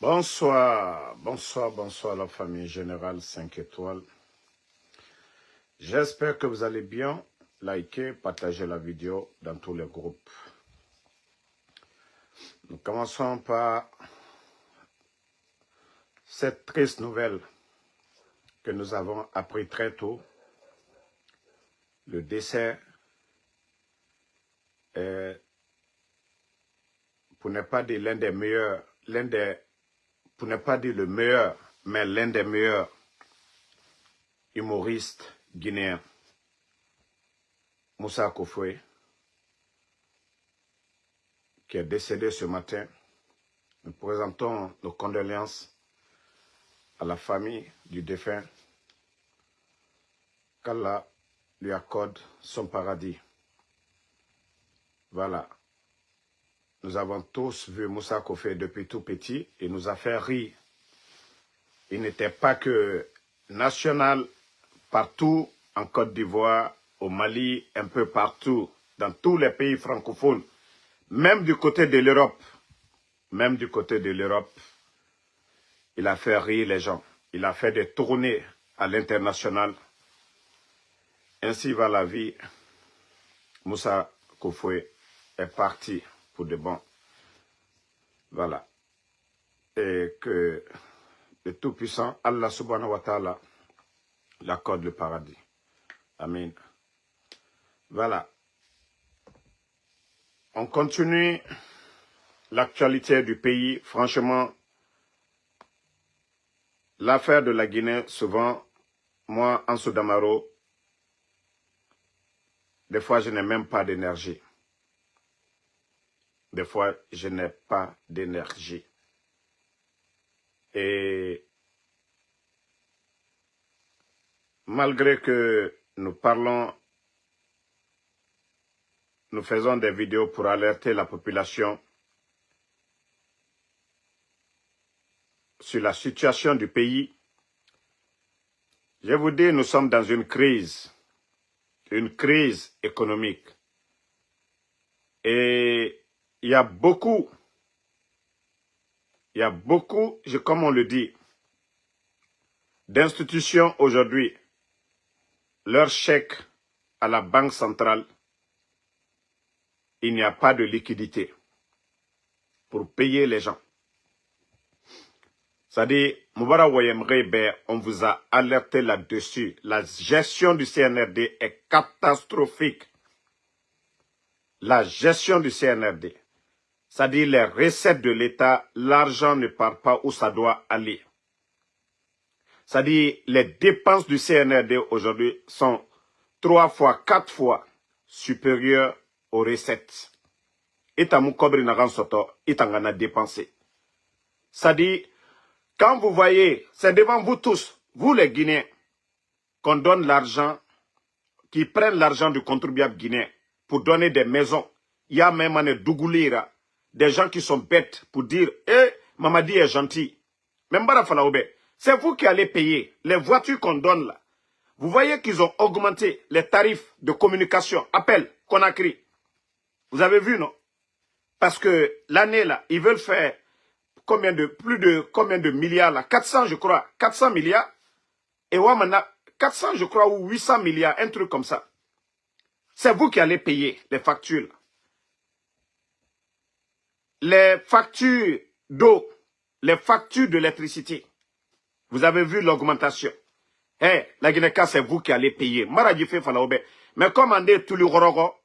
Bonsoir, bonsoir la famille générale 5 étoiles. J'espère que vous allez bien. Likez, partagez la vidéo dans tous les groupes. Nous commençons par cette triste nouvelle que nous avons appris très tôt. Le décès, pour ne pas dire l'un des meilleurs, pour ne pas dire le meilleur, mais l'un des meilleurs humoristes guinéens, Moussa Kofoué, qui est décédé ce matin. Nous présentons nos condoléances à la famille du défunt. Qu'Allah lui accorde son paradis. Voilà. Nous avons tous vu Moussa Kofoué depuis tout petit et nous a fait rire. Il n'était pas que national partout en Côte d'Ivoire, au Mali, un peu partout, dans tous les pays francophones, même du côté de l'Europe. Même du côté de l'Europe, il a fait rire les gens. Il a fait des tournées à l'international. Ainsi va la vie. Moussa Kofoué est parti pour de bon. Voilà. Et que le Tout-Puissant, Allah subhanahu wa ta'ala, l'accorde le paradis. Amen. Voilà. On continue l'actualité du pays. Franchement, l'affaire de la Guinée, souvent, moi, en Soudamaro, des fois, je n'ai même pas d'énergie. Des fois, je n'ai pas d'énergie. Et malgré que nous parlons, nous faisons des vidéos pour alerter la population sur la situation du pays, je vous dis, nous sommes dans une crise économique. Et il y a beaucoup, comme on le dit, d'institutions aujourd'hui, leur chèque à la Banque centrale, il n'y a pas de liquidité pour payer les gens. C'est-à-dire, Moubara Wayemrebe, on vous a alerté là-dessus. La gestion du CNRD est catastrophique. La gestion du CNRD, c'est-à-dire les recettes de l'État, l'argent ne part pas où ça doit aller. C'est-à-dire, les dépenses du CNRD aujourd'hui sont 3 fois, 4 fois supérieures aux recettes. Et Tamou Kobri Naran Soto, et Tangana dépensé. C'est-à-dire, quand vous voyez, c'est devant vous tous, vous les Guinéens, qu'on donne l'argent, qui prennent l'argent du contribuable guinéen pour donner des maisons. Il y a même un Dougoulira, des gens qui sont bêtes pour dire, Mamadi est gentil. Même Barafalaoube, c'est vous qui allez payer les voitures qu'on donne là. Vous voyez qu'ils ont augmenté les tarifs de communication, appel, Conakry. Vous avez vu, non? Parce que l'année là, ils veulent faire plus de combien de milliards là? 400 je crois, 400 milliards. Et Ouamana, 400 je crois ou 800 milliards, un truc comme ça. C'est vous qui allez payer les factures. Les factures d'eau, les factures d'électricité. Vous avez vu l'augmentation. La Guinée-Ka, c'est vous qui allez payer. Maradjifé Falaoube. Mais comme on dit Toulourorogo,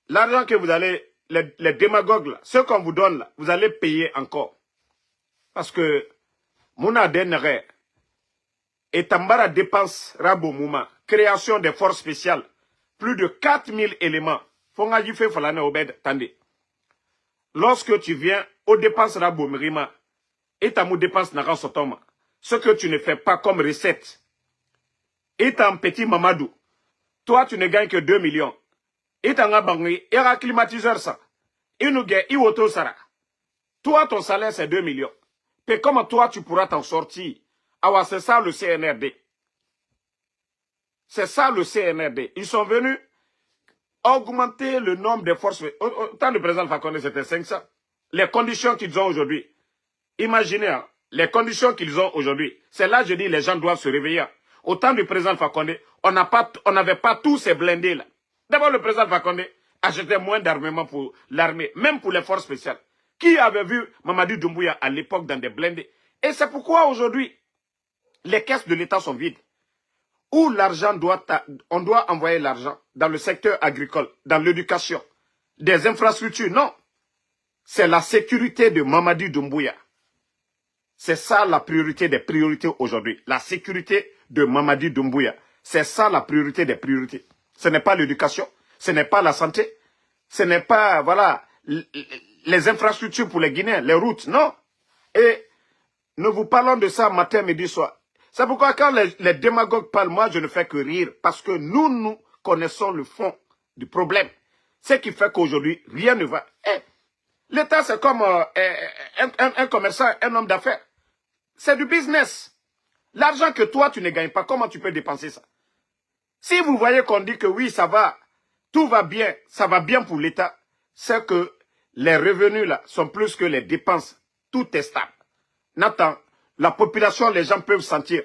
l'argent que vous allez, les démagogues là, ce qu'on vous donne là, vous allez payer encore. Parce que, Mouna Denere, et Tambara dépense Rabo Mouma, création des forces spéciales, plus de 4000 éléments. Fongadjifé Falane Obed, tandis. Lorsque tu viens aux dépenses Rabo Mrima, et Tamou dépense Naran Sotoma, ce que tu ne fais pas comme recette, et un petit Mamadou, toi tu ne gagnes que 2 millions. Et t'en as bangé, et un climatiseur ça. Et nous gagne, et auto sara. Toi ton salaire c'est 2 millions. Mais comment toi tu pourras t'en sortir? Ah, c'est ça le CNRD. C'est ça le CNRD. Ils sont venus augmenter le nombre de forces. Tant le président Fakonde c'était 500. Les conditions qu'ils ont aujourd'hui. Imaginez hein, les conditions qu'ils ont aujourd'hui. C'est là, je dis, les gens doivent se réveiller. Au temps du président Fakonde, on n'avait pas tous ces blindés là. D'abord, le président Fakonde achetait moins d'armement pour l'armée, même pour les forces spéciales. Qui avait vu Mamadi Doumbouya à l'époque dans des blindés? Et c'est pourquoi aujourd'hui, les caisses de l'État sont vides. Où l'argent on doit envoyer l'argent dans le secteur agricole, dans l'éducation, des infrastructures. Non, c'est la sécurité de Mamadi Doumbouya. C'est ça la priorité des priorités aujourd'hui. La sécurité de Mamadi Doumbouya. C'est ça la priorité des priorités. Ce n'est pas l'éducation, ce n'est pas la santé, ce n'est pas, voilà, les infrastructures pour les Guinéens, les routes, non. Et nous vous parlons de ça matin, midi, soir. C'est pourquoi quand les démagogues parlent, moi je ne fais que rire. Parce que nous connaissons le fond du problème. Ce qui fait qu'aujourd'hui, rien ne va. L'État, c'est comme un commerçant, un homme d'affaires. C'est du business. L'argent que toi, tu ne gagnes pas, comment tu peux dépenser ça? Si vous voyez qu'on dit que oui, ça va, tout va bien, ça va bien pour l'État, c'est que les revenus là sont plus que les dépenses. Tout est stable. Nathan, la population, les gens peuvent sentir.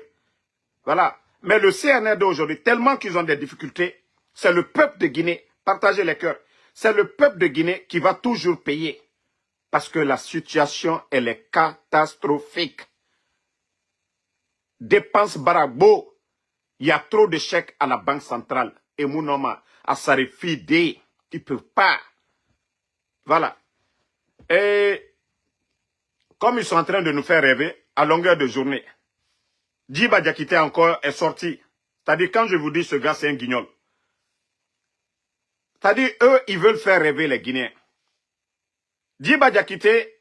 Voilà. Mais le CNRD aujourd'hui, tellement qu'ils ont des difficultés, c'est le peuple de Guinée, partagez les cœurs, c'est le peuple de Guinée qui va toujours payer. Parce que la situation, elle est catastrophique. Dépenses barabo. Il y a trop de chèques à la banque centrale. Et Mounoma, à Sarifide, ils ne peuvent pas. Voilà. Et comme ils sont en train de nous faire rêver à longueur de journée, Djiba Diakité encore est sorti. C'est-à-dire, quand je vous dis ce gars, c'est un guignol. C'est-à-dire, eux, ils veulent faire rêver les Guinéens. Djiba Diakité,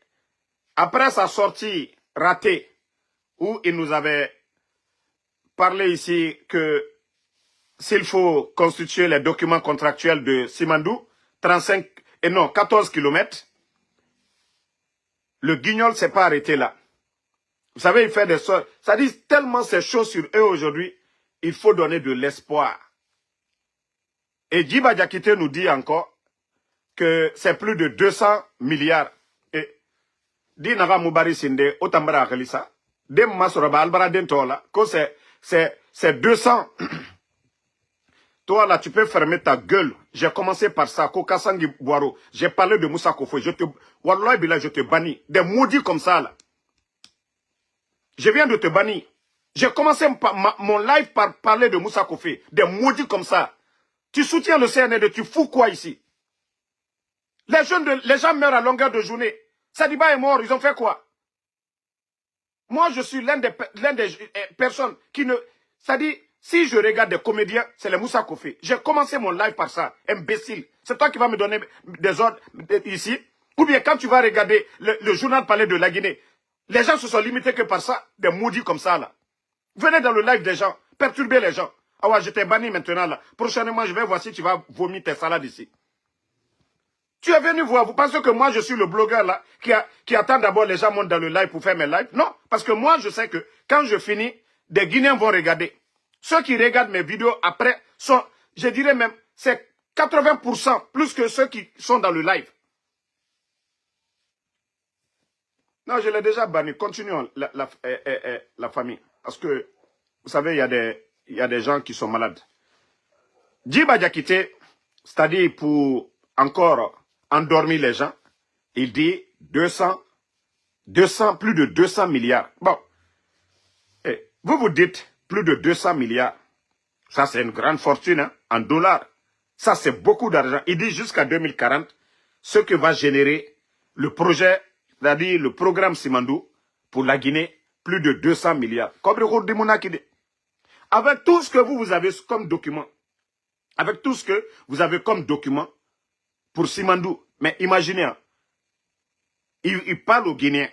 après sa sortie ratée, où il nous avait parlé ici que s'il faut constituer les documents contractuels de Simandou, 14 km, le guignol ne s'est pas arrêté là. Vous savez, il fait des sortes. Ça dit tellement c'est chaud sur eux aujourd'hui, il faut donner de l'espoir. Et Djiba Diakité nous dit encore que c'est plus de 200 milliards. Et dit Naga Moubari Sinde, Otambara Khalissa, Dem Masoraba Albara Dentola, que c'est 200. Toi là, tu peux fermer ta gueule. J'ai commencé par ça, Kokasangi Boiro. J'ai parlé de Moussa Kofo. Wallah Billah, je te bannis. Des maudits comme ça là. Je viens de te bannir. J'ai commencé mon live par parler de Moussa Kofé. Des maudits comme ça. Tu soutiens le CNRD, tu fous quoi ici? Les gens meurent à longueur de journée. Sadiba est mort, ils ont fait quoi? Moi, je suis l'un des personnes qui ne... Ça dit, si je regarde des comédiens, c'est les Moussa Kofé. J'ai commencé mon live par ça, imbécile. C'est toi qui vas me donner des ordres ici. Ou bien quand tu vas regarder le journal parler de la Guinée, les gens se sont limités que par ça, des maudits comme ça là. Venez dans le live des gens, perturbez les gens. Ah ouais, je t'ai banni maintenant là. Prochainement, je vais voir si tu vas vomir tes salades ici. Tu es venu voir, vous pensez que moi je suis le blogueur là, qui attend d'abord les gens montent dans le live pour faire mes lives? Non, parce que moi je sais que quand je finis, des Guinéens vont regarder. Ceux qui regardent mes vidéos après sont, je dirais même, c'est 80% plus que ceux qui sont dans le live. Non, je l'ai déjà banni. Continuons la famille. Parce que, vous savez, il y a des gens qui sont malades. Djiba Diakité, c'est-à-dire pour encore endormir les gens, il dit 200, plus de 200 milliards. Bon, vous vous dites plus de 200 milliards. Ça, c'est une grande fortune hein, en dollars. Ça, c'est beaucoup d'argent. Il dit jusqu'à 2040, ce que va générer le projet, c'est-à-dire le programme Simandou pour la Guinée, plus de 200 milliards. Avec tout ce que vous avez comme document, avec tout ce que vous avez comme document pour Simandou, mais imaginez, hein, ils parlent aux Guinéens,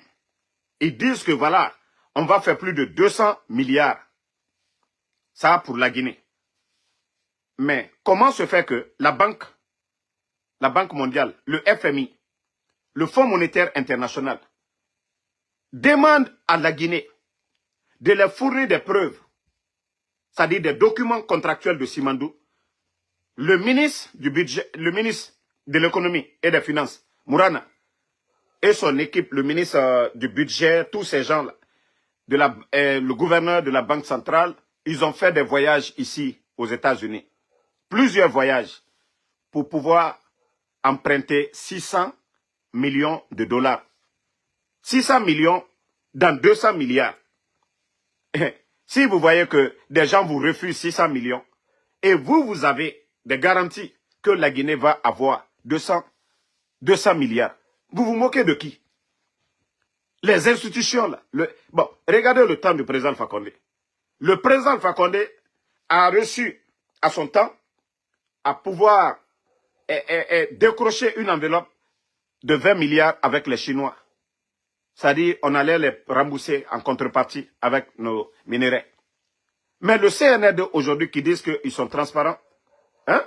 ils disent que voilà, on va faire plus de 200 milliards. Ça pour la Guinée. Mais comment se fait que la Banque mondiale, le FMI, le Fonds monétaire international, demande à la Guinée de leur fournir des preuves, c'est-à-dire des documents contractuels de Simandou. Le ministre du budget, le ministre de l'économie et des finances, Mourana, et son équipe, le ministre du budget, tous ces gens-là, le gouverneur de la Banque centrale, ils ont fait des voyages ici aux États-Unis. Plusieurs voyages pour pouvoir emprunter 600 millions de dollars. 600 millions dans 200 milliards. Si vous voyez que des gens vous refusent 600 millions et vous avez des garanties que la Guinée va avoir 200 milliards, vous vous moquez de qui? Les institutions, là. Bon, regardez le temps du président Alpha Condé. Le président Alpha Condé a reçu à son temps à pouvoir décrocher une enveloppe de 20 milliards avec les Chinois. C'est-à-dire, on allait les rembourser en contrepartie avec nos minéraux. Mais le CNRD aujourd'hui qui disent qu'ils sont transparents, hein?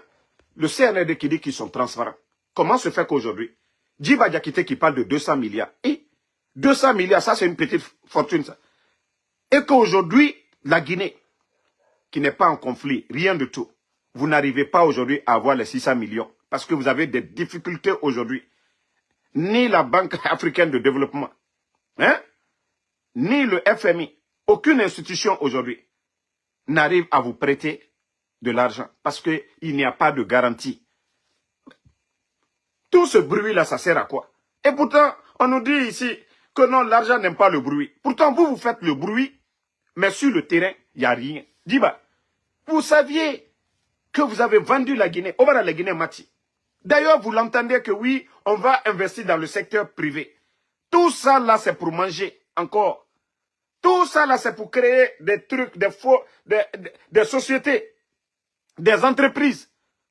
Le CNRD qui dit qu'ils sont transparents. Comment se fait qu'aujourd'hui, Djiba Diakité qui parle de 200 milliards, et 200 milliards, ça c'est une petite fortune, ça. Et qu'aujourd'hui, la Guinée, qui n'est pas en conflit, rien du tout, vous n'arrivez pas aujourd'hui à avoir les 600 millions, parce que vous avez des difficultés aujourd'hui. Ni la Banque africaine de développement, hein, ni le FMI, aucune institution aujourd'hui n'arrive à vous prêter de l'argent, parce qu'il n'y a pas de garantie. Tout ce bruit-là, ça sert à quoi? Et pourtant, on nous dit ici que non, l'argent n'aime pas le bruit. Pourtant, vous faites le bruit, mais sur le terrain, il n'y a rien. Djiba, vous saviez que vous avez vendu la Guinée, on va la Guinée Mati. D'ailleurs, vous l'entendez que oui, on va investir dans le secteur privé. Tout ça là, c'est pour manger encore. Tout ça là, c'est pour créer des trucs, des sociétés, des entreprises,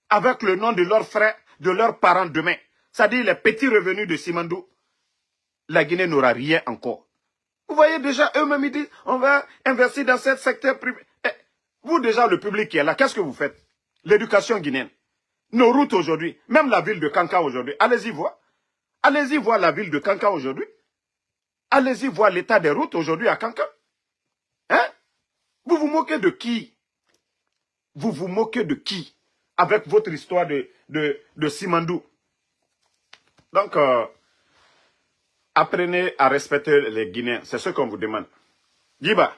avec le nom de leurs frères, de leurs parents demain. C'est-à-dire les petits revenus de Simandou. La Guinée n'aura rien encore. Vous voyez déjà, eux-mêmes ils disent, on va investir dans ce secteur privé. Vous déjà, le public qui est là, qu'est-ce que vous faites? L'éducation guinéenne. Nos routes aujourd'hui, même la ville de Kankan aujourd'hui, allez-y voir. Allez-y voir la ville de Kankan aujourd'hui. Allez-y voir l'état des routes aujourd'hui à Kankan. Hein? Vous vous moquez de qui? Vous vous moquez de qui? Avec votre histoire de Simandou. Donc, apprenez à respecter les Guinéens. C'est ce qu'on vous demande. Djiba,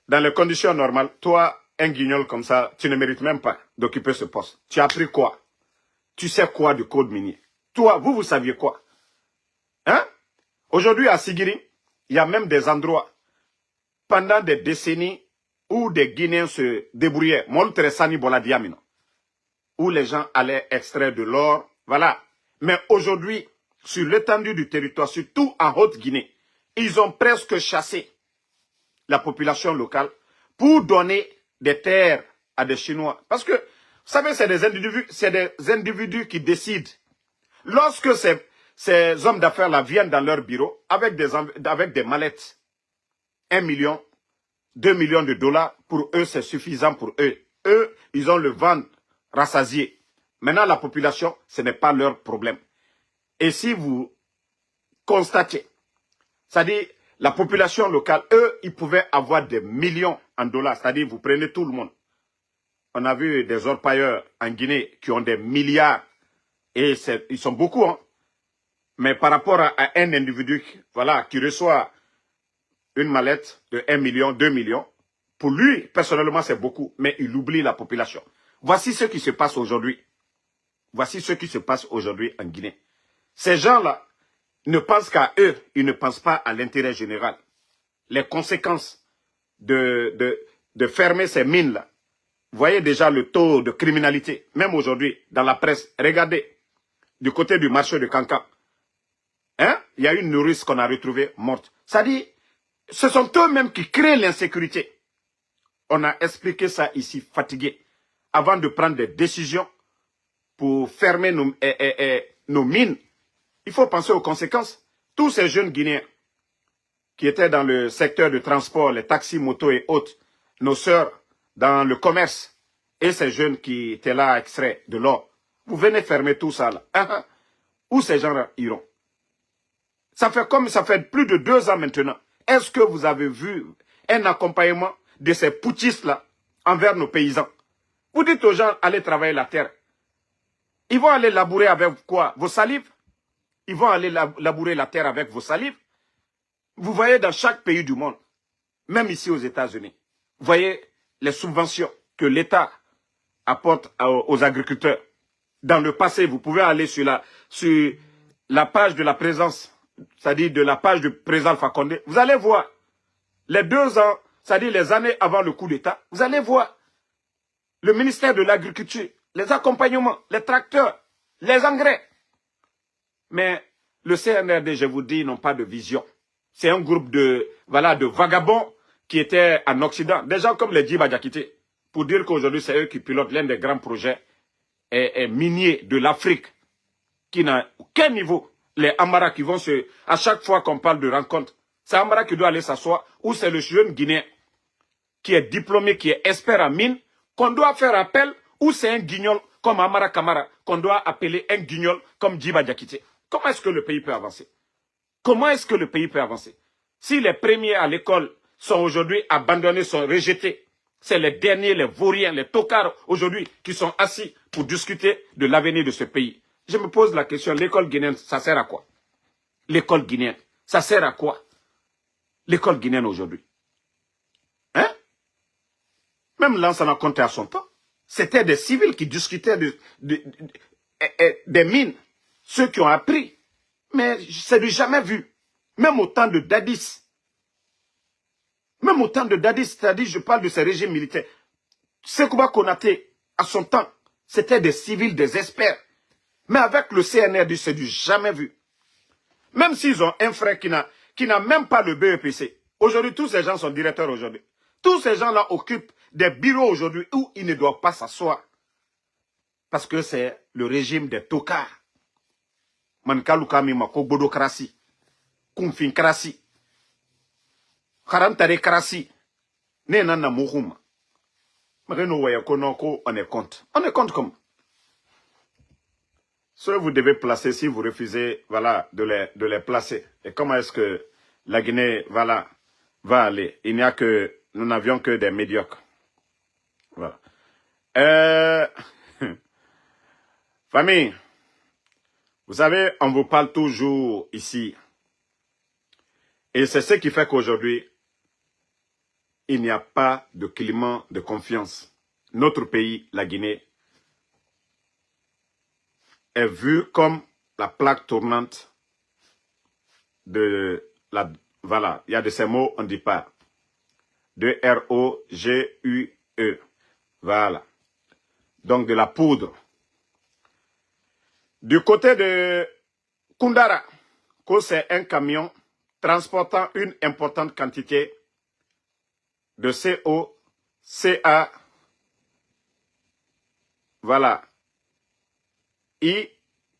dans les conditions normales, toi, un guignol comme ça, tu ne mérites même pas d'occuper ce poste. Tu as appris quoi? Tu sais quoi du code minier? Toi, vous saviez quoi? Hein? Aujourd'hui, à Sigiri, il y a même des endroits, pendant des décennies, où des Guinéens se débrouillaient, où les gens allaient extraire de l'or, voilà. Mais aujourd'hui, sur l'étendue du territoire, surtout en Haute-Guinée, ils ont presque chassé la population locale pour donner des terres à des Chinois. Parce que, vous savez, c'est des individus qui décident. Lorsque ces hommes d'affaires-là viennent dans leur bureau avec des mallettes, 1 million, 2 millions de dollars, pour eux, c'est suffisant pour eux. Eux, ils ont le ventre rassasié. Maintenant, la population, ce n'est pas leur problème. Et si vous constatez, c'est-à-dire la population locale, eux, ils pouvaient avoir des millions en dollars. C'est-à-dire, vous prenez tout le monde. On a vu des orpailleurs en Guinée qui ont des milliards. Et ils sont beaucoup, hein. Mais par rapport à un individu, voilà, qui reçoit une mallette de 1 million, 2 millions, pour lui, personnellement, c'est beaucoup. Mais il oublie la population. Voici ce qui se passe aujourd'hui. Voici ce qui se passe aujourd'hui en Guinée. Ces gens-là ne pensent qu'à eux, ils ne pensent pas à l'intérêt général. Les conséquences de fermer ces mines-là. Vous voyez déjà le taux de criminalité, même aujourd'hui, dans la presse. Regardez, du côté du marché de Kankan. Hein? Il y a une nourrice qu'on a retrouvée morte. Ça dit, ce sont eux-mêmes qui créent l'insécurité. On a expliqué ça ici, fatigué, avant de prendre des décisions pour fermer nos mines. Il faut penser aux conséquences. Tous ces jeunes Guinéens qui étaient dans le secteur de transport, les taxis, motos et autres, nos sœurs dans le commerce, et ces jeunes qui étaient là à extraire de l'or, vous venez fermer tout ça là. Où ces gens iront? Ça fait plus de 2 ans maintenant. Est-ce que vous avez vu un accompagnement de ces putschistes-là envers nos paysans? Vous dites aux gens, allez travailler la terre. Ils vont aller labourer avec quoi? Vos salives? Ils vont aller labourer la terre avec vos salives. Vous voyez dans chaque pays du monde, même ici aux États-Unis, vous voyez les subventions que l'État apporte aux agriculteurs. Dans le passé, vous pouvez aller sur la page de la présence, c'est-à-dire de la page du président Alpha Condé. Vous allez voir les 2 ans, c'est-à-dire les années avant le coup d'État, vous allez voir le ministère de l'Agriculture, les accompagnements, les tracteurs, les engrais. Mais le CNRD, je vous dis, n'ont pas de vision. C'est un groupe de vagabonds qui étaient en Occident. Des gens comme les Djiba Diakité, pour dire qu'aujourd'hui, c'est eux qui pilotent l'un des grands projets miniers de l'Afrique, qui n'a aucun niveau. Les Amara qui vont à chaque fois qu'on parle de rencontre, c'est Amara qui doit aller s'asseoir, ou c'est le jeune Guinéen qui est diplômé, qui est expert en mine, qu'on doit faire appel, ou c'est un guignol comme Amara Kamara, qu'on doit appeler un guignol comme Djiba Diakité. Comment est-ce que le pays peut avancer? Comment est-ce que le pays peut avancer? Si les premiers à l'école sont aujourd'hui abandonnés, sont rejetés, c'est les derniers, les vauriens, les tocards aujourd'hui qui sont assis pour discuter de l'avenir de ce pays. Je me pose la question, l'école guinéenne, ça sert à quoi? L'école guinéenne, ça sert à quoi? L'école guinéenne aujourd'hui. Hein? Même Lansana Conté à son temps, c'était des civils qui discutaient des mines. Ceux qui ont appris. Mais c'est du jamais vu. Même au temps de Dadis. Même au temps de Dadis, c'est-à-dire je parle de ces régimes militaires. Sekouba Konaté, à son temps, c'était des civils, des experts. Mais avec le CNRD, c'est du jamais vu. Même s'ils ont un frère qui n'a même pas le BEPC. Aujourd'hui, tous ces gens sont directeurs aujourd'hui. Tous ces gens-là occupent des bureaux aujourd'hui où ils ne doivent pas s'asseoir. Parce que c'est le régime des tocards. Mankalukami mako bodokrasi. Kumfin krasi. Karantare krasi. Ne nana mouhouma. Marino wayakonoko, on est contre. On est contre comment? Soit vous devez placer si vous refusez, voilà, de les placer. Et comment est-ce que la Guinée, voilà, va aller? Il n'y a que, nous n'avions que des médiocres. Voilà. Famille, vous savez, on vous parle toujours ici. Et c'est ce qui fait qu'aujourd'hui, il n'y a pas de climat de confiance. Notre pays, la Guinée, est vu comme la plaque tournante de la... Voilà, il y a de ces mots, on ne dit pas. De R-O-G-U-E. Voilà. Donc de la poudre. Du côté de Koundara, c'est un camion transportant une importante quantité de CO, CA, voilà, I,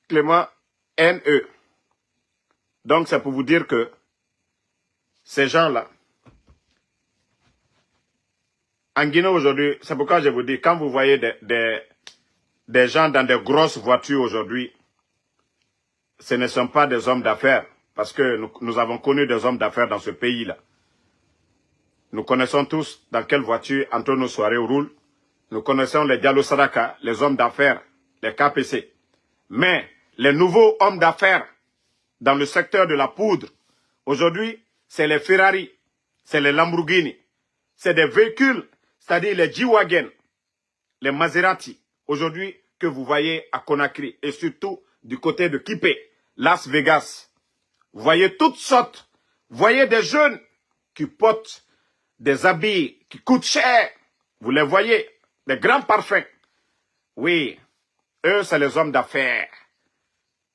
Clément, NE. Donc c'est pour vous dire que ces gens-là, en Guinée aujourd'hui, c'est pourquoi je vous dis, quand vous voyez des gens dans des grosses voitures aujourd'hui, ce ne sont pas des hommes d'affaires, parce que nous avons connu des hommes d'affaires dans ce pays-là. Nous connaissons tous dans quelle voiture Antonio Soare roule. Nous connaissons les Diallo Sadaka, les hommes d'affaires, les KPC. Mais les nouveaux hommes d'affaires dans le secteur de la poudre, aujourd'hui, c'est les Ferrari, c'est les Lamborghini, c'est des véhicules, c'est-à-dire les G-Wagon, les Maserati, aujourd'hui, que vous voyez à Conakry et surtout du côté de Kipé, Las Vegas. Vous voyez toutes sortes, vous voyez des jeunes qui portent des habits qui coûtent cher, vous les voyez, des grands parfums. Oui, eux, c'est les hommes d'affaires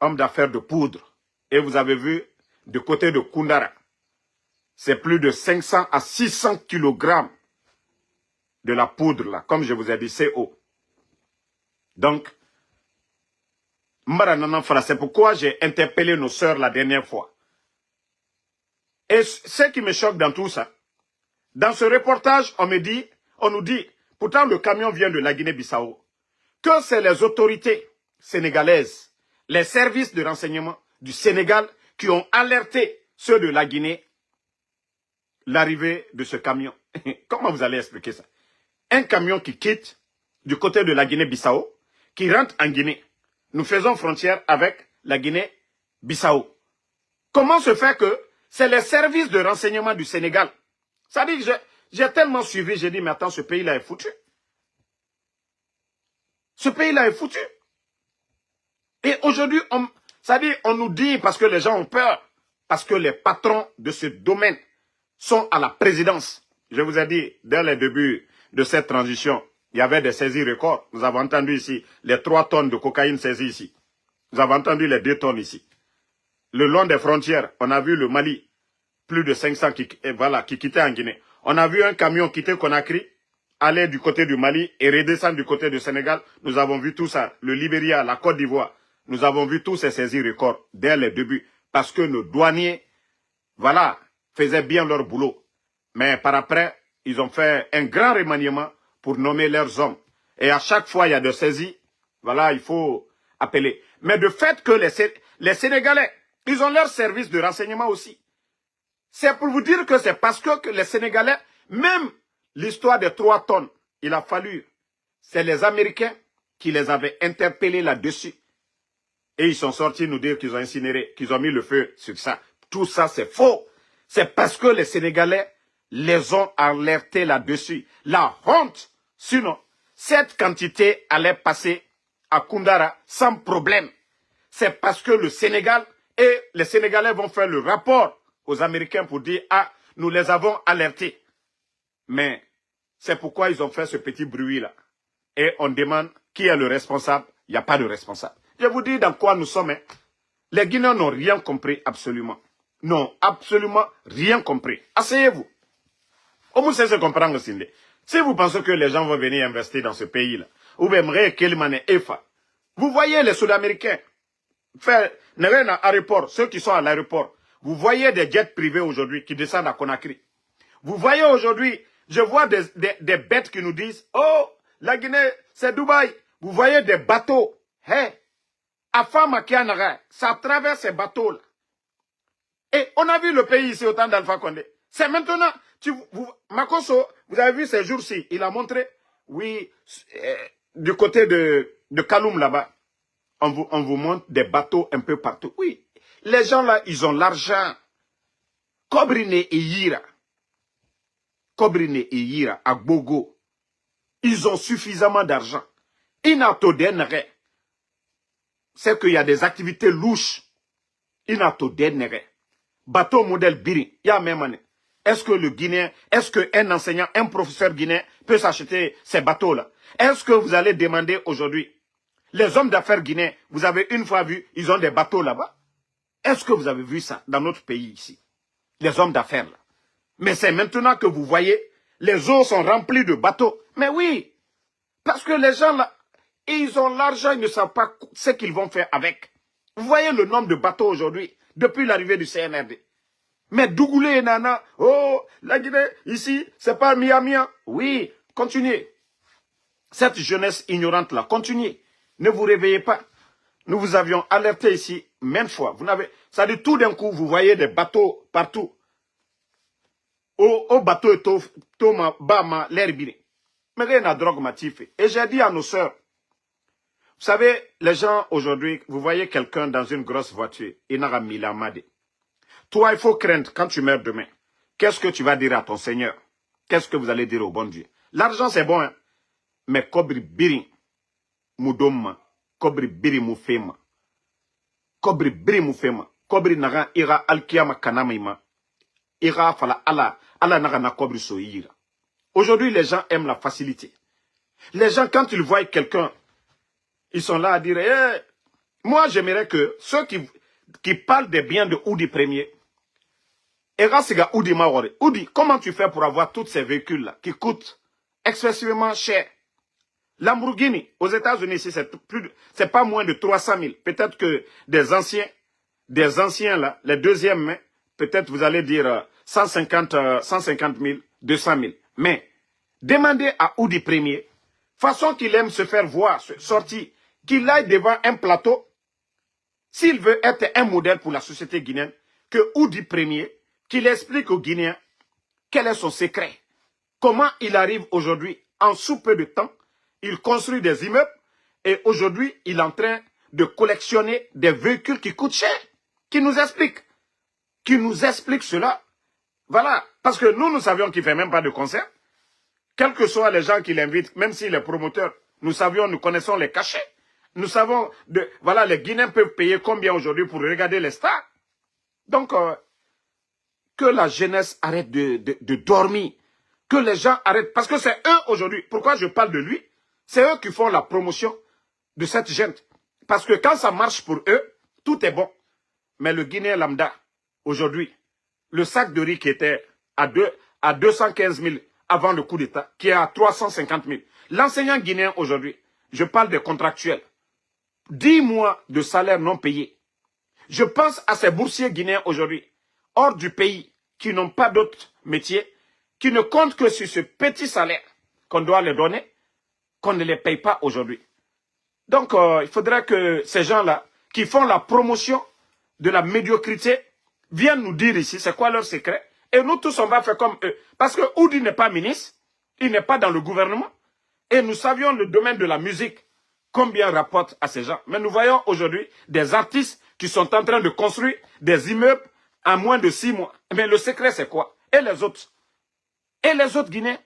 de poudre. Et vous avez vu, du côté de Koundara, c'est plus de 500 à 600 kilogrammes de la poudre, là, comme je vous ai dit, CO. Donc, c'est pourquoi j'ai interpellé nos sœurs la dernière fois. Et ce qui me choque dans tout ça, dans ce reportage, on nous dit, pourtant le camion vient de la Guinée-Bissau, que c'est les autorités sénégalaises, les services de renseignement du Sénégal qui ont alerté ceux de la Guinée l'arrivée de ce camion. Comment vous allez expliquer ça? Un camion qui quitte du côté de la Guinée-Bissau, qui rentre en Guinée. Nous faisons frontière avec la Guinée Bissau. Comment se fait que c'est les services de renseignement du Sénégal? Ça dit que j'ai tellement suivi, j'ai dit, mais attends, ce pays-là est foutu. Ce pays-là est foutu. Et aujourd'hui, on nous dit, parce que les gens ont peur, parce que les patrons de ce domaine sont à la présidence. Je vous ai dit, dès le début de cette transition, il y avait des saisies records. Vous avez entendu ici les 3 tonnes de cocaïne saisies ici. Vous avez entendu les 2 tonnes ici. Le long des frontières, on a vu le Mali, plus de 500 qui quittaient en Guinée. On a vu un camion quitter Conakry, aller du côté du Mali et redescendre du côté du Sénégal. Nous avons vu tout ça. Le Libéria, la Côte d'Ivoire. Nous avons vu tous ces saisies records dès le début. Parce que nos douaniers, voilà, faisaient bien leur boulot. Mais par après, ils ont fait un grand remaniement pour nommer leurs hommes. Et à chaque fois, il y a des saisies. Voilà, il faut appeler. Mais de fait que les Sénégalais, ils ont leur service de renseignement aussi. C'est pour vous dire que c'est parce que les Sénégalais, même l'histoire des 3 tonnes, il a fallu, c'est les Américains qui les avaient interpellés là-dessus. Et ils sont sortis nous dire qu'ils ont incinéré, qu'ils ont mis le feu sur ça. Tout ça, c'est faux. C'est parce que les Sénégalais les ont alertés là-dessus. La honte. Sinon, cette quantité allait passer à Koundara sans problème. C'est parce que le Sénégal et les Sénégalais vont faire le rapport aux Américains pour dire « Ah, nous les avons alertés. » Mais c'est pourquoi ils ont fait ce petit bruit-là. Et on demande qui est le responsable. Il n'y a pas de responsable. Je vous dis dans quoi nous sommes. Hein. Les Guinéens n'ont rien compris absolument. Non, absolument rien compris. Asseyez-vous. Au moins, c'est ce comprendre aussi. Si vous pensez que les gens vont venir investir dans ce pays-là, ou bien EFA, vous voyez les Sud-Américains faire un aéroport, ceux qui sont à l'aéroport, vous voyez des jets privés aujourd'hui qui descendent à Conakry. Vous voyez aujourd'hui, je vois des bêtes qui nous disent, oh, la Guinée, c'est Dubaï. Vous voyez des bateaux. Hey, Afama Kianara, ça traverse ces bateaux-là. Et on a vu le pays ici au temps d'Alpha Condé. C'est maintenant, Makosso, vous avez vu ces jours-ci, il a montré, oui, du côté de Kaloum là-bas, on vous montre des bateaux un peu partout. Oui, les gens là, ils ont l'argent. Kobrine et Yira. Kobrine et Yira, à Bogo. Ils ont suffisamment d'argent. Inatodenere. C'est qu'il y a des activités louches. Inatodenere. Bateau modèle Biri. Il y a même année. Est-ce que le Guinéen, est-ce qu'un enseignant, un professeur guinéen peut s'acheter ces bateaux-là? Est-ce que vous allez demander aujourd'hui, les hommes d'affaires guinéens, vous avez une fois vu, ils ont des bateaux là-bas? Est-ce que vous avez vu ça dans notre pays ici? Les hommes d'affaires là. Mais c'est maintenant que vous voyez, les eaux sont remplies de bateaux. Mais oui, parce que les gens là, ils ont l'argent, ils ne savent pas ce qu'ils vont faire avec. Vous voyez le nombre de bateaux aujourd'hui, depuis l'arrivée du CNRD. Mais Dougoulé et Nana, oh, la Guinée, ici, c'est pas Miami. Oui, continuez. Cette jeunesse ignorante là, continuez. Ne vous réveillez pas. Nous vous avions alerté ici, maintes fois. Vous n'avez, ça dit tout d'un coup, vous voyez des bateaux partout. Au bateau et Toma, Bama, l'Herbine. Mais rien n'a drogue matif. Et j'ai dit à nos sœurs, vous savez, les gens aujourd'hui, vous voyez quelqu'un dans une grosse voiture, il n'a pas mis la made. Toi, il faut craindre quand tu meurs demain. Qu'est-ce que tu vas dire à ton Seigneur? Qu'est-ce que vous allez dire au bon Dieu? L'argent, c'est bon, hein? Mais kobri biri mudoma, kobri biri mufema. Kobri biri mufema. Kobri naga ira alkiyama kanamaima. Ira fala ala naga na kobri soira. Aujourd'hui, les gens aiment la facilité. Les gens, quand ils voient quelqu'un, ils sont là à dire, hey, moi, j'aimerais que ceux qui parlent des biens de Oudi Premier, Oudi Maori, Oudi, comment tu fais pour avoir tous ces véhicules-là qui coûtent excessivement cher? Lamborghini, aux États-Unis, ici, c'est pas moins de 300 000. Peut-être que des anciens là, les deuxièmes mains, peut-être vous allez dire 150 000, 200 000. Mais, demandez à Oudi Premier, façon qu'il aime se faire voir, sortir, qu'il aille devant un plateau, s'il veut être un modèle pour la société guinéenne, que Oudi Premier, qu'il explique aux Guinéens quel est son secret. Comment il arrive aujourd'hui, en sous peu de temps, il construit des immeubles et aujourd'hui, il est en train de collectionner des véhicules qui coûtent cher. qui nous explique cela. Voilà, parce que nous savions qu'il ne fait même pas de concert. Quels que soient les gens qui l'invitent, même si les promoteurs, nous connaissons les cachets. Nous savons, voilà, les Guinéens peuvent payer combien aujourd'hui pour regarder les stars. Donc, que la jeunesse arrête de dormir. Que les gens arrêtent. Parce que c'est eux aujourd'hui. Pourquoi je parle de lui? C'est eux qui font la promotion de cette gente. Parce que quand ça marche pour eux, tout est bon. Mais le Guinéen lambda, aujourd'hui, le sac de riz qui était à 215 000 avant le coup d'État, qui est à 350 000. L'enseignant guinéen aujourd'hui, je parle des contractuels, 10 mois de salaire non payé. Je pense à ces boursiers guinéens aujourd'hui, hors du pays, qui n'ont pas d'autre métier, qui ne comptent que sur ce petit salaire qu'on doit leur donner, qu'on ne les paye pas aujourd'hui. Donc, il faudrait que ces gens-là, qui font la promotion de la médiocrité, viennent nous dire ici c'est quoi leur secret. Et nous tous, on va faire comme eux. Parce que Oudi n'est pas ministre, il n'est pas dans le gouvernement. Et nous savions le domaine de la musique, combien rapporte à ces gens. Mais nous voyons aujourd'hui des artistes qui sont en train de construire des immeubles en moins de 6 mois. Mais le secret, c'est quoi? Et les autres? Et les autres Guinéens?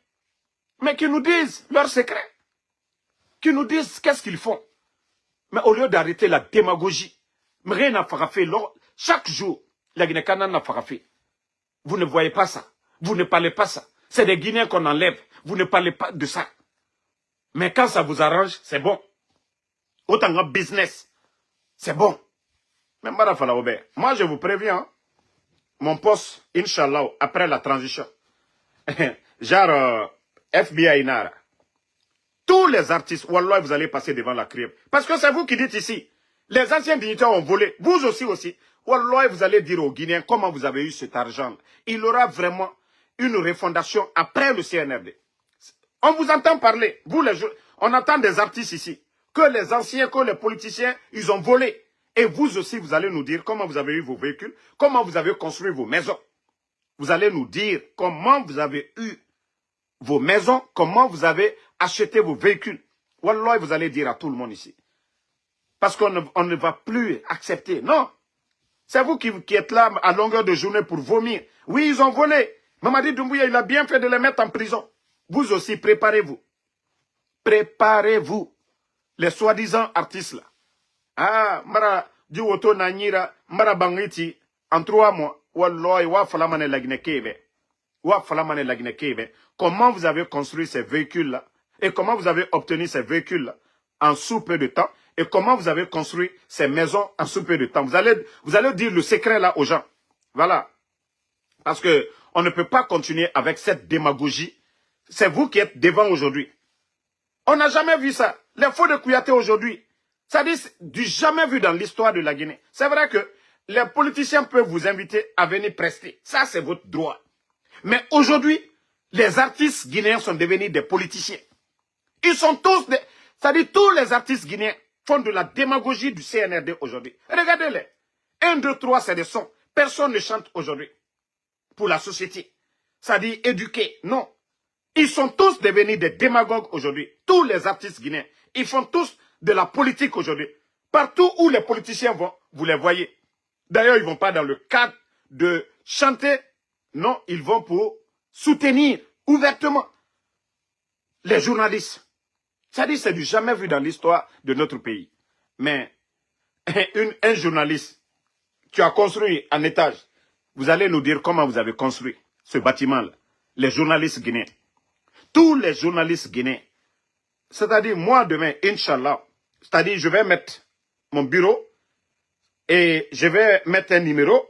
Mais qui nous disent leur secret. Qui nous disent qu'est-ce qu'ils font. Mais au lieu d'arrêter la démagogie, rien n'a fait. Chaque jour, la Guinée-Canan n'a fait. Vous ne voyez pas ça. Vous ne parlez pas ça. C'est des Guinéens qu'on enlève. Vous ne parlez pas de ça. Mais quand ça vous arrange, c'est bon. Autant en business, c'est bon. Mais Mara Falaobé, moi je vous préviens, mon poste, Inch'Allah, après la transition, genre FBI Nara, tous les artistes, Wallah, vous allez passer devant la criée. Parce que c'est vous qui dites ici, les anciens dignitaires ont volé, vous aussi. Wallah, vous allez dire aux Guinéens comment vous avez eu cet argent. Il y aura vraiment une refondation après le CNRD. On vous entend parler, vous les jeunes, on entend des artistes ici, que les anciens, que les politiciens, ils ont volé. Et vous aussi, vous allez nous dire comment vous avez eu vos véhicules, comment vous avez construit vos maisons. Vous allez nous dire comment vous avez eu vos maisons, comment vous avez acheté vos véhicules. Wallah, vous allez dire à tout le monde ici. Parce qu'on ne va plus accepter. Non. C'est vous qui êtes là à longueur de journée pour vomir. Oui, ils ont volé. Mamadi Doumbouya, il a bien fait de les mettre en prison. Vous aussi, préparez-vous. Préparez-vous. Les soi-disant artistes là. Ah, Mara Diwoto Nanyira, Mara Bangiti, en 3 mois, Wallah, wa falamane lagne kebe. Wa falamane lagne kebe. Comment vous avez construit ces véhicules-là et comment vous avez obtenu ces véhicules-là en sous peu de temps et comment vous avez construit ces maisons en sous peu de temps. Vous allez dire le secret là aux gens. Voilà. Parce que on ne peut pas continuer avec cette démagogie. C'est vous qui êtes devant aujourd'hui. On n'a jamais vu ça. Les faux de Kouyaté aujourd'hui, ça dit du jamais vu dans l'histoire de la Guinée. C'est vrai que les politiciens peuvent vous inviter à venir prester. Ça, c'est votre droit. Mais aujourd'hui, les artistes guinéens sont devenus des politiciens. Ils sont tous des... Ça dit tous les artistes guinéens font de la démagogie du CNRD aujourd'hui. Regardez-les. 1, 2, 3, c'est des sons. Personne ne chante aujourd'hui pour la société. Ça dit éduquer. Non. Ils sont tous devenus des démagogues aujourd'hui. Tous les artistes guinéens. Ils font tous de la politique aujourd'hui. Partout où les politiciens vont, vous les voyez. D'ailleurs, ils ne vont pas dans le cadre de chanter. Non, ils vont pour soutenir ouvertement les journalistes. Ça dit, c'est du jamais vu dans l'histoire de notre pays. Mais un journaliste qui a construit un étage, vous allez nous dire comment vous avez construit ce bâtiment-là. Les journalistes guinéens. Tous les journalistes guinéens. C'est-à-dire, moi, demain, Inch'Allah, c'est-à-dire, je vais mettre mon bureau et je vais mettre un numéro.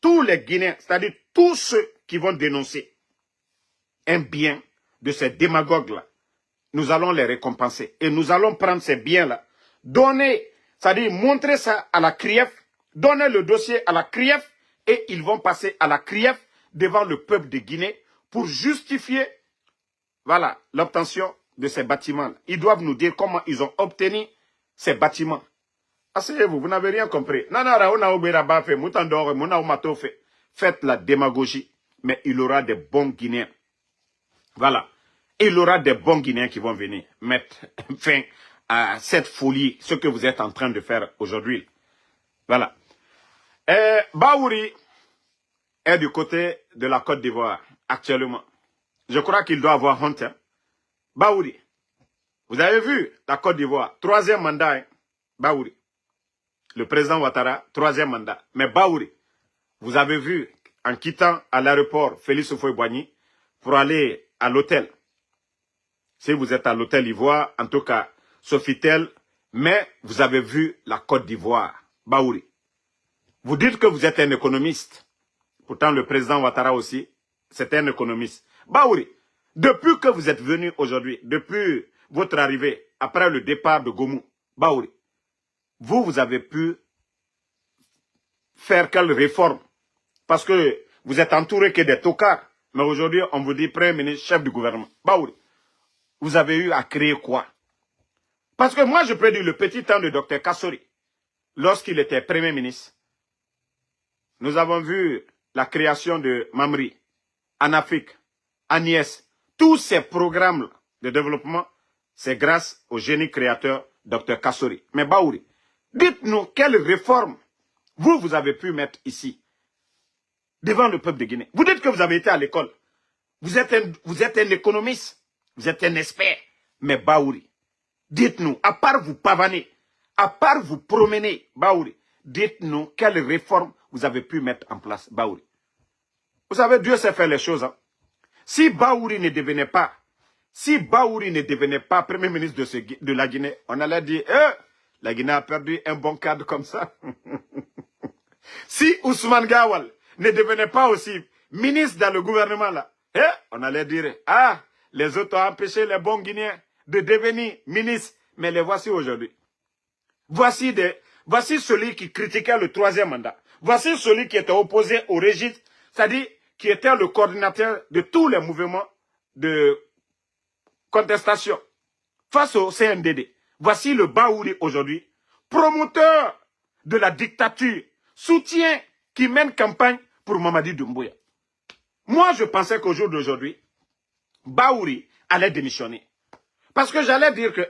Tous les Guinéens, c'est-à-dire tous ceux qui vont dénoncer un bien de ces démagogues-là, nous allons les récompenser. Et nous allons prendre ces biens-là, donner, c'est-à-dire montrer ça à la CRIEF, donner le dossier à la CRIEF, et ils vont passer à la CRIEF devant le peuple de Guinée pour justifier, voilà, l'obtention de ces bâtiments. Ils doivent nous dire comment ils ont obtenu ces bâtiments. Asseyez-vous, vous n'avez rien compris. Faites la démagogie, mais il y aura des bons Guinéens. Voilà. Il y aura des bons Guinéens qui vont venir mettre fin à cette folie, ce que vous êtes en train de faire aujourd'hui. Voilà. Baouri est du côté de la Côte d'Ivoire, actuellement. Je crois qu'il doit avoir honte. Hein. Baouri. Vous avez vu la Côte d'Ivoire, 3e mandat, hein? Baouri. Le président Ouattara, 3e mandat. Mais Baouri, vous avez vu, en quittant à l'aéroport Félix Houphouët-Boigny pour aller à l'hôtel. Si vous êtes à l'hôtel Ivoire, en tout cas, Sofitel, mais vous avez vu la Côte d'Ivoire, Baouri. Vous dites que vous êtes un économiste. Pourtant, le président Ouattara aussi, c'est un économiste. Baouri, depuis que vous êtes venu aujourd'hui, depuis votre arrivée, après le départ de Gomou, Baouri, vous avez pu faire quelle réforme? Parce que vous êtes entouré que des tocards. Mais aujourd'hui, on vous dit Premier ministre, chef du gouvernement. Baouri, vous avez eu à créer quoi? Parce que moi, je peux dire le petit temps de Dr Kassori, lorsqu'il était Premier ministre, nous avons vu la création de Mamri, en Afrique, Agnès, tous ces programmes de développement, c'est grâce au génie créateur Dr Kassori. Mais Baouri, dites-nous quelle réforme vous avez pu mettre ici, devant le peuple de Guinée. Vous dites que vous avez été à l'école. Vous êtes un économiste, vous êtes un expert. Mais Baouri, dites-nous, à part vous pavaner, à part vous promener, Baouri, dites-nous quelle réforme vous avez pu mettre en place, Baouri. Vous savez, Dieu sait faire les choses. Hein. Si Baouri ne devenait pas, Premier ministre de la Guinée, on allait dire, la Guinée a perdu un bon cadre comme ça. Si Ousmane Gawal ne devenait pas aussi ministre dans le gouvernement là, on allait dire, les autres ont empêché les bons Guinéens de devenir ministres, mais les voici aujourd'hui. Voici celui qui critiquait le 3e mandat. Voici celui qui était opposé au régime, c'est-à-dire qui était le coordinateur de tous les mouvements de contestation face au CNDD. Voici le Baouri aujourd'hui, promoteur de la dictature, soutien qui mène campagne pour Mamadi Doumbouya. Moi, je pensais qu'au jour d'aujourd'hui, Baouri allait démissionner. Parce que j'allais dire que,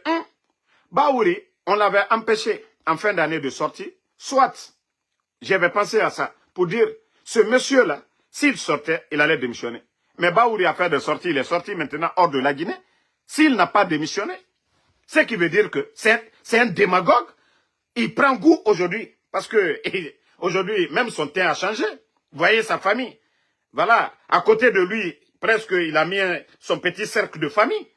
Baouri, on l'avait empêché en fin d'année de sortir, soit, j'avais pensé à ça, pour dire, ce monsieur-là, s'il sortait, il allait démissionner. Mais Baouri a fait de sortie, il est sorti maintenant hors de la Guinée. S'il n'a pas démissionné, ce qui veut dire que c'est un démagogue. Il prend goût aujourd'hui, parce que aujourd'hui, même son teint a changé. Vous voyez sa famille. Voilà, à côté de lui, presque, il a mis son petit cercle de famille.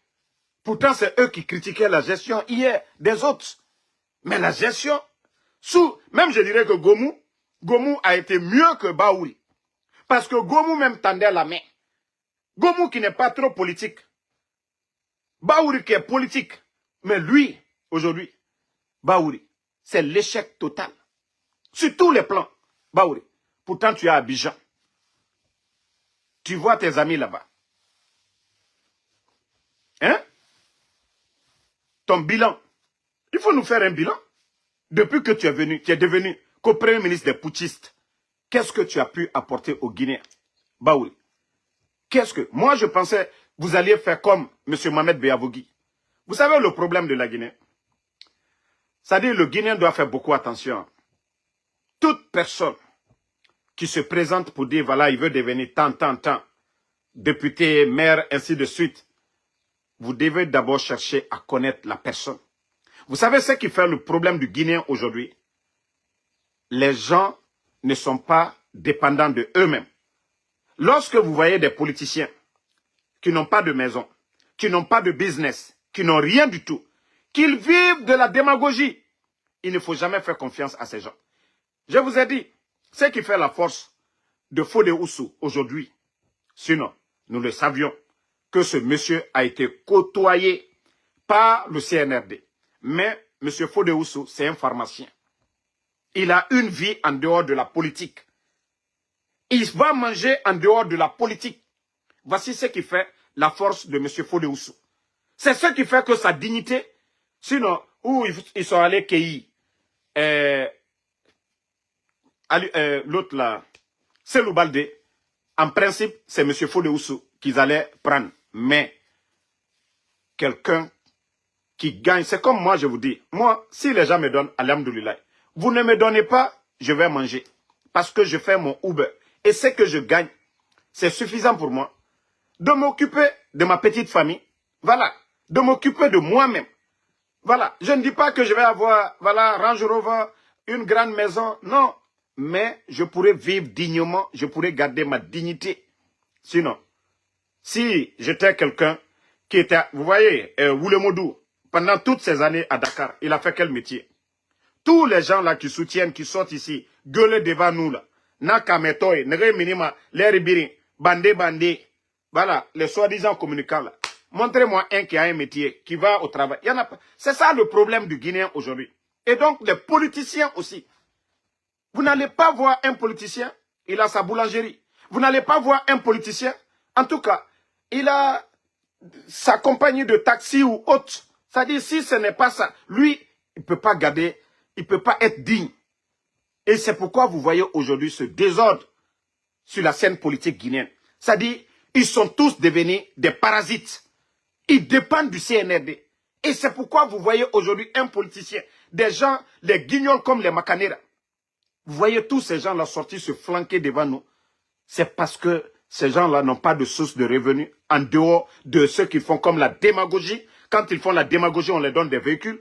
Pourtant, c'est eux qui critiquaient la gestion hier des autres. Mais la gestion, même je dirais que Gomou a été mieux que Baouri. Parce que Gomou même tendait la main. Gomou qui n'est pas trop politique. Baouri qui est politique. Mais lui, aujourd'hui, Baouri, c'est l'échec total. Sur tous les plans, Baouri. Pourtant, tu es à Abidjan. Tu vois tes amis là-bas. Hein? Ton bilan. Il faut nous faire un bilan. Depuis que tu es venu, tu es devenu co-premier ministre des putschistes. Qu'est-ce que tu as pu apporter aux Guinéens? Baouri. Moi, je pensais vous alliez faire comme M. Mohamed Beavogui. Vous savez le problème de la Guinée? C'est-à-dire le Guinéen doit faire beaucoup attention. Toute personne qui se présente pour dire, voilà, il veut devenir tant, député, maire, ainsi de suite, vous devez d'abord chercher à connaître la personne. Vous savez ce qui fait le problème du Guinéen aujourd'hui? Les gens ne sont pas dépendants de eux-mêmes. Lorsque vous voyez des politiciens qui n'ont pas de maison, qui n'ont pas de business, qui n'ont rien du tout, qu'ils vivent de la démagogie, il ne faut jamais faire confiance à ces gens. Je vous ai dit, ce qui fait la force de Fodé Oussou aujourd'hui, sinon, nous le savions, que ce monsieur a été côtoyé par le CNRD. Mais M. Fodé Oussou, c'est un pharmacien. Il a une vie en dehors de la politique. Il va manger en dehors de la politique. Voici ce qui fait la force de M. Fodé Oussou. C'est ce qui fait que sa dignité, sinon, où ils sont allés cueillir l'autre là, Selou Baldé, en principe, c'est M. Fodé Oussou qu'ils allaient prendre. Mais, quelqu'un qui gagne, c'est comme moi, je vous dis, moi, si les gens me donnent, alhamdoulilah, vous ne me donnez pas, je vais manger. parce que je fais mon Uber. Et ce que je gagne, c'est suffisant pour moi de m'occuper de ma petite famille. Voilà. De m'occuper de moi-même. Voilà. Je ne dis pas que je vais avoir, voilà, Range Rover, une grande maison. Non. Mais je pourrais vivre dignement. Je pourrais garder ma dignité. Sinon, si j'étais quelqu'un qui était, vous voyez, Woulemodou, pendant toutes ces années à Dakar, il a fait quel métier? Tous les gens là qui soutiennent, qui sortent ici, gueuler devant nous là, Nakametoy, Nere Minima, les Ribiri, Bandé Bandé, voilà, les soi-disant communicants là. Montrez-moi un qui a un métier, qui va au travail. Il y en a pas. C'est ça le problème du Guinéen aujourd'hui. Et donc, les politiciens aussi. Vous n'allez pas voir un politicien, il a sa boulangerie. Vous n'allez pas voir un politicien, en tout cas, il a sa compagnie de taxi ou autre. C'est-à-dire, si ce n'est pas ça, lui, il ne peut pas garder, il ne peut pas être digne. Et c'est pourquoi vous voyez aujourd'hui ce désordre sur la scène politique guinéenne. C'est-à-dire, ils sont tous devenus des parasites. Ils dépendent du CNRD. Et c'est pourquoi vous voyez aujourd'hui un politicien, des gens, les guignols comme les Macanera. Vous voyez tous ces gens-là sortis se flanquer devant nous. C'est parce que ces gens-là n'ont pas de source de revenus en dehors de ceux qui font comme la démagogie. Quand ils font la démagogie, on leur donne des véhicules.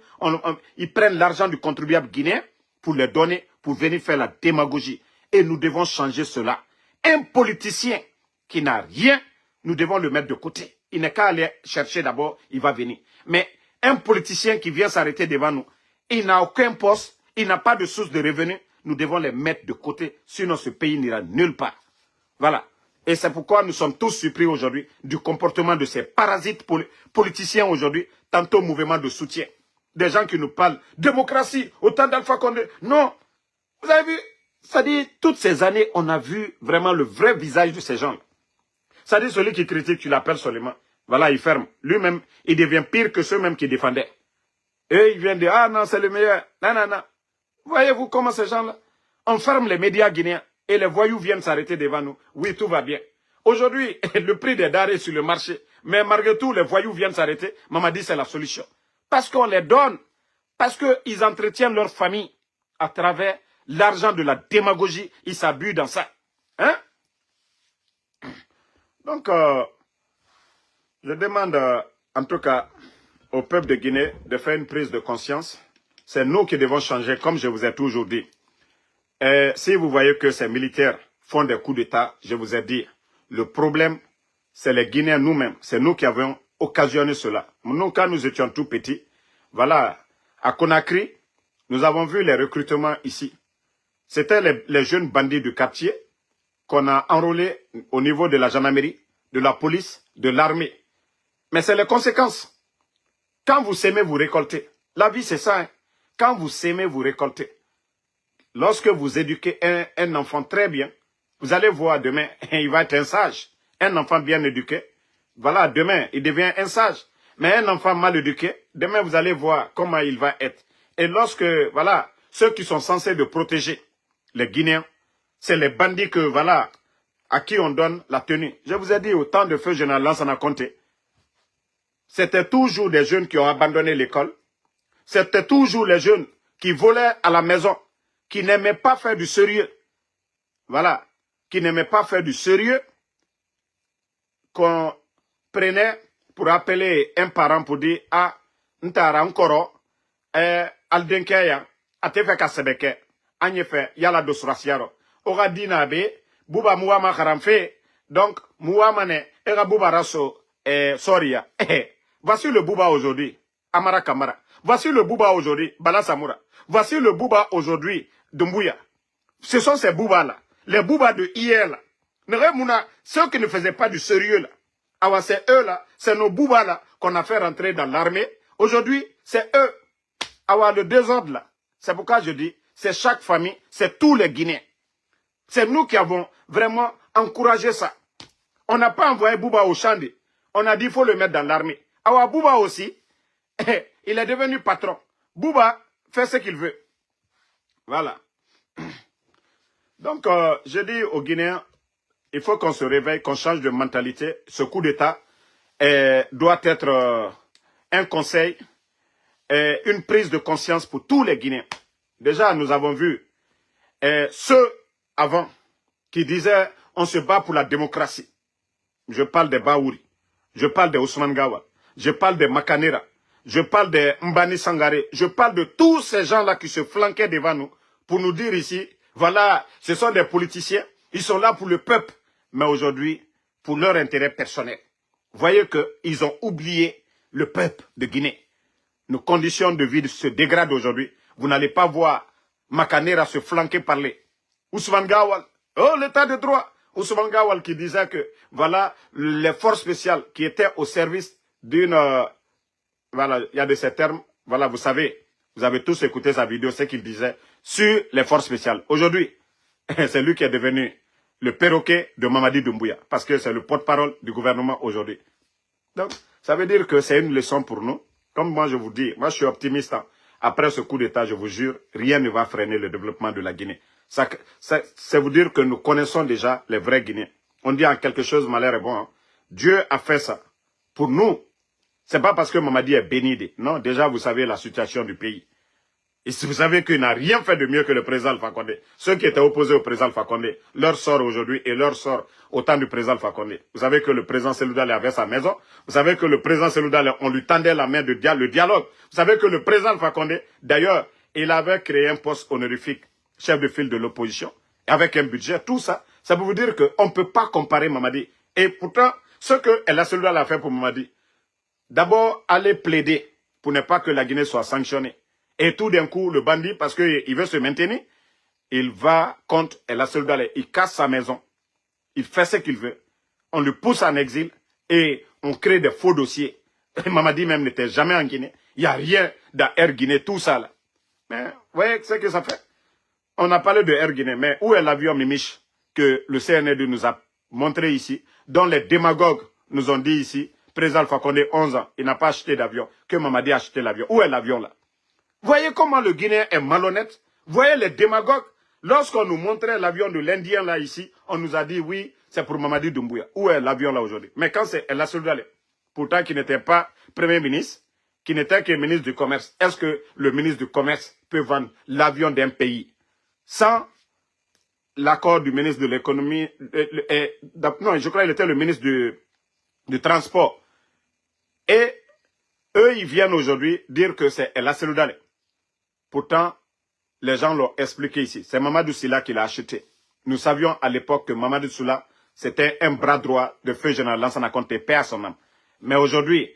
Ils prennent l'argent du contribuable guinéen pour les donner, pour venir faire la démagogie. Et nous devons changer cela. Un politicien qui n'a rien, nous devons le mettre de côté. Il n'est qu'à aller chercher d'abord, il va venir. Mais un politicien qui vient s'arrêter devant nous, il n'a aucun poste, il n'a pas de source de revenus, nous devons les mettre de côté, sinon ce pays n'ira nulle part. Voilà. Et c'est pourquoi nous sommes tous surpris aujourd'hui du comportement de ces parasites politiciens aujourd'hui, tantôt mouvement de soutien. Des gens qui nous parlent démocratie, autant d'Alpha Condé. Non. Vous avez vu, c'est-à-dire, toutes ces années, on a vu vraiment le vrai visage de ces gens-là. C'est-à-dire, celui qui critique, tu l'appelles seulement. Voilà, il ferme. Lui-même, il devient pire que ceux-mêmes qui défendaient. Et il vient dire, ah non, c'est le meilleur. Non, non, non. Voyez-vous comment ces gens-là, on ferme les médias guinéens et les voyous viennent s'arrêter devant nous. Oui, tout va bien. Aujourd'hui, le prix des denrées sur le marché, mais malgré tout, les voyous viennent s'arrêter. Maman dit c'est la solution. Parce qu'on les donne, parce qu'ils entretiennent leur famille à travers l'argent de la démagogie. Ils s'abusent dans ça. Hein? Donc, je demande en tout cas au peuple de Guinée de faire une prise de conscience. C'est nous qui devons changer, comme je vous ai toujours dit. Et si vous voyez que ces militaires font des coups d'État, je vous ai dit, le problème, c'est les Guinéens nous-mêmes. C'est nous qui avons occasionné cela. Nous, quand nous étions tout petits, voilà, à Conakry, nous avons vu les recrutements ici. C'était les jeunes bandits du quartier qu'on a enrôlés au niveau de la gendarmerie, de la police, de l'armée. Mais c'est les conséquences. Quand vous s'aimez, vous récoltez. La vie, c'est ça. Hein? Quand vous s'aimez, vous récoltez. Lorsque vous éduquez un enfant très bien, vous allez voir demain, il va être un sage. Un enfant bien éduqué, voilà, demain, il devient un sage. Mais un enfant mal éduqué, demain, vous allez voir comment il va être. Et lorsque, voilà, ceux qui sont censés de protéger les Guinéens, c'est les bandits que, voilà, à qui on donne la tenue. Je vous ai dit, au temps de feu général Lansana Conté, c'était toujours des jeunes qui ont abandonné l'école. C'était toujours les jeunes qui volaient à la maison, qui n'aimaient pas faire du sérieux. Voilà, qui n'aimaient pas faire du sérieux, qu'on prenait pour appeler un parent pour dire, ah, ntara nkoro, aldenkeya, atefe kasebeke, agnefe, yala dosrasiaro. Ora dinabe, buba muama karamfe, donc, muamane, era buba raso, soria. Voici le Bouba aujourd'hui, Amara Kamara. Voici le Bouba aujourd'hui, Bala Samoura. Voici le Bouba aujourd'hui, Dumbuya. Ce sont ces Boubas-là, les Boubas de hier là. Ceux qui ne faisaient pas du sérieux là. Alors c'est eux là, c'est nos Boubas là qu'on a fait rentrer dans l'armée. Aujourd'hui, c'est eux. Alors le désordre là. C'est pourquoi je dis, c'est chaque famille, c'est tous les Guinéens. C'est nous qui avons vraiment encouragé ça. On n'a pas envoyé Bouba au Chandi. On a dit qu'il faut le mettre dans l'armée. Alors Bouba aussi, il est devenu patron. Bouba fait ce qu'il veut. Voilà. Donc, je dis aux Guinéens, il faut qu'on se réveille, qu'on change de mentalité. Ce coup d'État doit être un conseil, une prise de conscience pour tous les Guinéens. Déjà, nous avons vu ceux avant qui disaient on se bat pour la démocratie. Je parle des Baouri, je parle des Ousmane Gawal, je parle des Makanera, je parle des Mbani Sangare, je parle de tous ces gens-là qui se flanquaient devant nous pour nous dire ici, voilà, ce sont des politiciens, ils sont là pour le peuple, mais aujourd'hui, pour leur intérêt personnel. Vous voyez qu'ils ont oublié le peuple de Guinée. Nos conditions de vie se dégradent aujourd'hui. Vous n'allez pas voir Makanera se flanquer par les Ousmane Gawal. Oh, l'état de droit. Ousmane Gawal qui disait que, voilà, les forces spéciales qui étaient au service d'une... voilà, il y a de ces termes. Voilà, vous savez, vous avez tous écouté sa vidéo, ce qu'il disait sur les forces spéciales. Aujourd'hui, c'est lui qui est devenu le perroquet de Mamadi Doumbouya, parce que c'est le porte-parole du gouvernement aujourd'hui. Donc, ça veut dire que c'est une leçon pour nous. Comme moi je vous dis, moi je suis optimiste. Hein. Après ce coup d'État, je vous jure, rien ne va freiner le développement de la Guinée. C'est vous dire que nous connaissons déjà les vrais Guinéens. On dit en quelque chose, malheur est bon. Hein. Dieu a fait ça. Pour nous, c'est pas parce que Mamadi est béni. Non, déjà vous savez la situation du pays. Et si vous savez qu'il n'a rien fait de mieux que le président Alpha Condé. Ceux qui étaient opposés au président Alpha Condé, leur sort aujourd'hui et leur sort au temps du président Alpha Condé. Vous savez que le président Seloudale avait sa maison. Vous savez que le président Seloudale, on lui tendait la main de le dialogue. Vous savez que le président Alpha Condé, d'ailleurs, il avait créé un poste honorifique, chef de file de l'opposition, avec un budget, tout ça. Ça veut vous dire qu'on ne peut pas comparer Mamadi. Et pourtant, ce que El Seloudale a fait pour Mamadi, d'abord, aller plaider pour ne pas que la Guinée soit sanctionnée. Et tout d'un coup, le bandit, parce qu'il veut se maintenir, il va contre El Seloudale. Il casse sa maison. Il fait ce qu'il veut. On le pousse en exil et on crée des faux dossiers. Et Mamadi même n'était jamais en Guinée. Il n'y a rien dans Air Guinée, tout ça là. Mais vous voyez ce que ça fait? On a parlé de Air Guinée, mais où est l'avion Mimiche que le CNRD nous a montré ici, dont les démagogues nous ont dit ici, président Alpha Condé, 11 ans, il n'a pas acheté d'avion, que Mamadi a acheté l'avion. Où est l'avion là? Voyez comment le Guinéen est malhonnête. Voyez les démagogues. Lorsqu'on nous montrait l'avion de l'Indien là ici, on nous a dit oui, c'est pour Mamadi Doumbouya. Où est l'avion là aujourd'hui? Mais quand c'est El Seloudale, pourtant qui n'était pas Premier ministre, qui n'était que ministre du Commerce, est-ce que le ministre du Commerce peut vendre l'avion d'un pays sans l'accord du ministre de l'économie? Non, je crois qu'il était le ministre du Transport. Et eux, ils viennent aujourd'hui dire que c'est El Seloudale. Pourtant, les gens l'ont expliqué ici. C'est Mamadou Sylla qui l'a acheté. Nous savions à l'époque que Mamadou Sylla, c'était un bras droit de feu général Lansana Conté, paix à son âme. Mais aujourd'hui,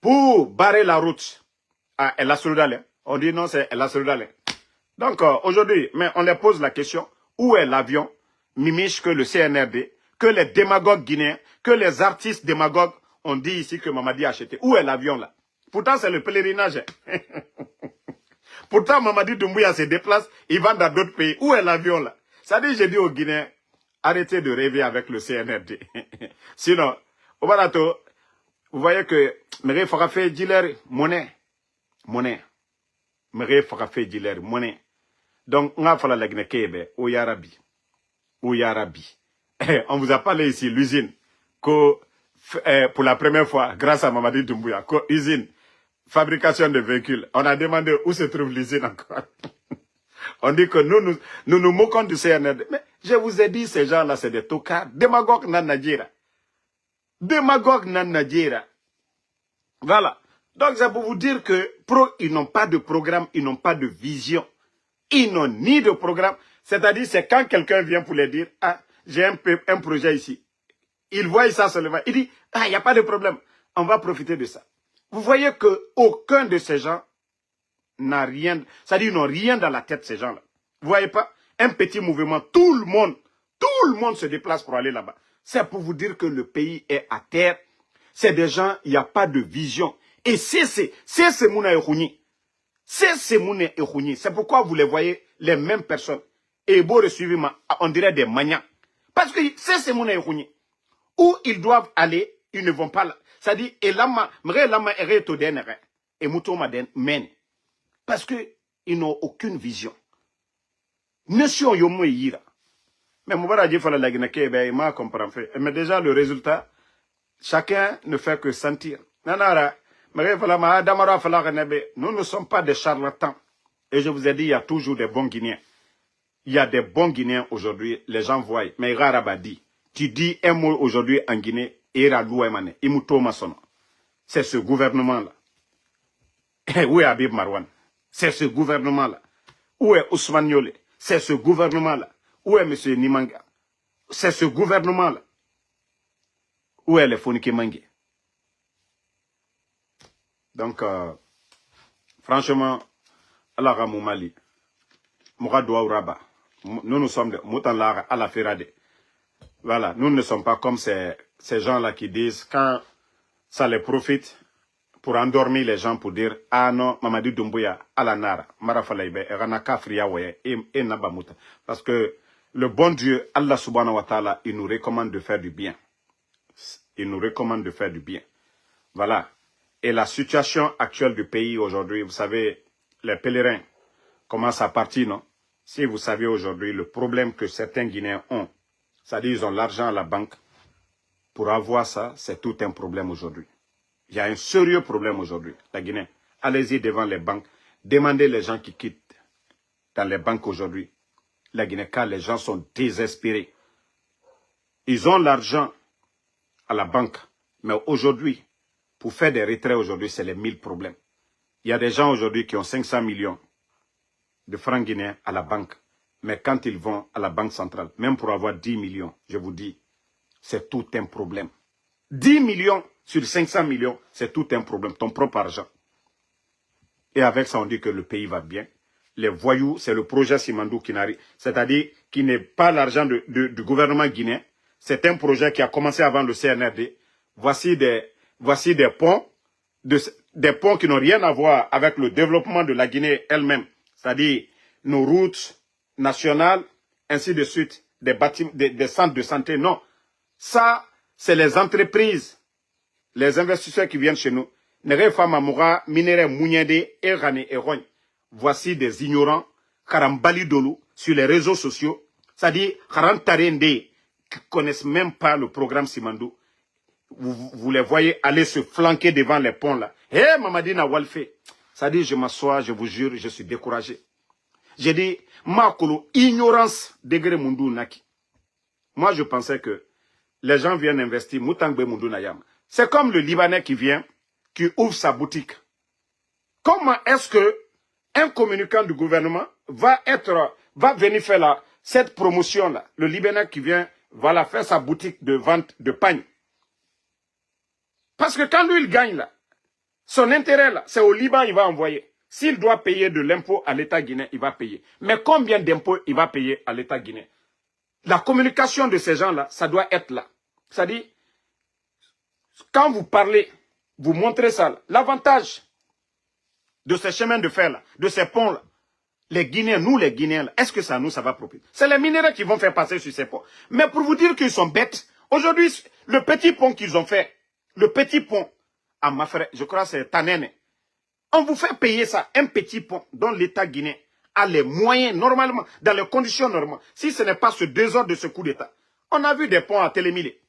pour barrer la route à El Seloudale, on dit non, c'est El Seloudale. Donc aujourd'hui, mais on leur pose la question, où est l'avion Mimiche que le CNRD, que les démagogues guinéens, que les artistes démagogues ont dit ici que Mamadi a acheté? Où est l'avion là? Pourtant, c'est le pèlerinage. Pourtant, Mamadi Doumbouya se déplace, il va dans d'autres pays. Où est l'avion là? Ça dit, j'ai dit aux Guinéens, arrêtez de rêver avec le CNRD. Sinon, au barato, vous voyez que Méré Farafé Diller, monnaie. Méré Farafé Diller, monnaie. Donc, on a fallu la Guinée, au Yarabi. Au Yarabi. On vous a parlé ici, l'usine, pour la première fois, grâce à Mamadi Doumbouya, usine. Fabrication de véhicules. On a demandé où se trouve l'usine encore. On dit que nous moquons du CNRD. Mais je vous ai dit, ces gens-là, c'est des tocards. Démagogues nan Nadjira. Démagogues nan Nadjira. Voilà. Donc, c'est pour vous dire que ils n'ont pas de programme, ils n'ont pas de vision. Ils n'ont ni de programme. C'est-à-dire, c'est quand quelqu'un vient pour les dire, ah, j'ai un projet ici. Ils voient ça seulement. Il dit, ah, il n'y a pas de problème. On va profiter de ça. Vous voyez qu'aucun de ces gens n'a rien, c'est-à-dire ils n'ont rien dans la tête, ces gens-là. Vous voyez pas? Un petit mouvement, tout le monde se déplace pour aller là-bas. C'est pour vous dire que le pays est à terre. C'est des gens, il n'y a pas de vision. Et c'est Mouna Ehouni. C'est Mouna Ehouni. C'est pourquoi vous les voyez, les mêmes personnes. Et beau suivre, on dirait des maniaques. Parce que c'est Mouna Ehouni. Où ils doivent aller, ils ne vont pas là. C'est-à-dire, parce qu'ils n'ont aucune vision. Nation yomo yira. Mais Moubara dit fallait la Guinée, m'a comprend fait. Mais déjà, le résultat, chacun ne fait que sentir. Nanara, nous ne sommes pas des charlatans. Et je vous ai dit, il y a toujours des bons Guinéens. Il y a des bons Guinéens aujourd'hui, les gens voient. Mais Rarabadi, tu dis un mot aujourd'hui en Guinée, c'est ce gouvernement-là. Où est Habib Marwan? C'est ce gouvernement-là. Où est Ousmane Yole? C'est ce gouvernement-là. Où est M. Nimanga? C'est ce gouvernement-là. Où est les Fonike Mangue? Donc, franchement, Allah Ramou Mali, Mouradoua Uraba, nous sommes de Moutanlara à la Ferrade. Voilà, nous ne sommes pas comme ces gens-là qui disent, quand ça les profite, pour endormir les gens, pour dire, ah non, Mamadi Doumbouya, à la Nara, Marafalaïbe, Ranaka Friawe, et Nabamuta. Parce que le bon Dieu, Allah subhanahu wa ta'ala, il nous recommande de faire du bien. Il nous recommande de faire du bien. Voilà. Et la situation actuelle du pays aujourd'hui, vous savez, les pèlerins commencent à partir, non? Si vous savez aujourd'hui le problème que certains Guinéens ont, c'est-à-dire ils ont l'argent à la banque, pour avoir ça, c'est tout un problème aujourd'hui. Il y a un sérieux problème aujourd'hui, la Guinée. Allez-y devant les banques, demandez les gens qui quittent dans les banques aujourd'hui. La Guinée, car les gens sont désespérés. Ils ont l'argent à la banque, mais aujourd'hui, pour faire des retraits aujourd'hui, c'est les 1000 problèmes. Il y a des gens aujourd'hui qui ont 500 millions de francs guinéens à la banque. Mais quand ils vont à la banque centrale, même pour avoir 10 millions, je vous dis, c'est tout un problème. 10 millions sur 500 millions, c'est tout un problème, ton propre argent. Et avec ça, on dit que le pays va bien. Les voyous, c'est le projet Simandou qui n'arrive, c'est-à-dire qui n'est pas l'argent du gouvernement guinéen. C'est un projet qui a commencé avant le CNRD. Voici des ponts, des ponts qui n'ont rien à voir avec le développement de la Guinée elle-même. C'est-à-dire nos routes nationales, ainsi de suite, des bâtiments, des centres de santé. Non, ça, c'est les entreprises, les investisseurs qui viennent chez nous. Voici des ignorants, Karambali Dolo, sur les réseaux sociaux. C'est-à-dire, Karantarende, qui ne connaissent même pas le programme Simandou. Vous les voyez aller se flanquer devant les ponts là. Hé, Mamadina Walfe. C'est-à-dire, je m'assois, je vous jure, je suis découragé. J'ai dit, Makolo, ignorance, degré Mundu Naki. Moi, je pensais que les gens viennent investir, Moutangbe Mundu Nayam. C'est comme le Libanais qui vient, qui ouvre sa boutique. Comment est-ce que un communicant du gouvernement va venir faire cette promotion-là? Le Libanais qui vient, va faire sa boutique de vente de pagne. Parce que quand lui, il gagne là, son intérêt là, c'est au Liban, il va envoyer. S'il doit payer de l'impôt à l'État guinéen, il va payer. Mais combien d'impôts il va payer à l'État guinéen? La communication de ces gens-là, ça doit être là. C'est-à-dire, quand vous parlez, vous montrez ça. L'avantage de ces chemins de fer-là, de ces ponts-là, les Guinéens, nous les Guinéens, est-ce que ça nous, ça va profiter? C'est les minéraux qui vont faire passer sur ces ponts. Mais pour vous dire qu'ils sont bêtes, aujourd'hui, le petit pont qu'ils ont fait, le petit pont, à Mafré, je crois que c'est Tanene, on vous fait payer ça, un petit pont dont l'État guinéen a les moyens, normalement, dans les conditions normales. Si ce n'est pas ce désordre de ce coup d'État. On a vu des ponts à Télémilé,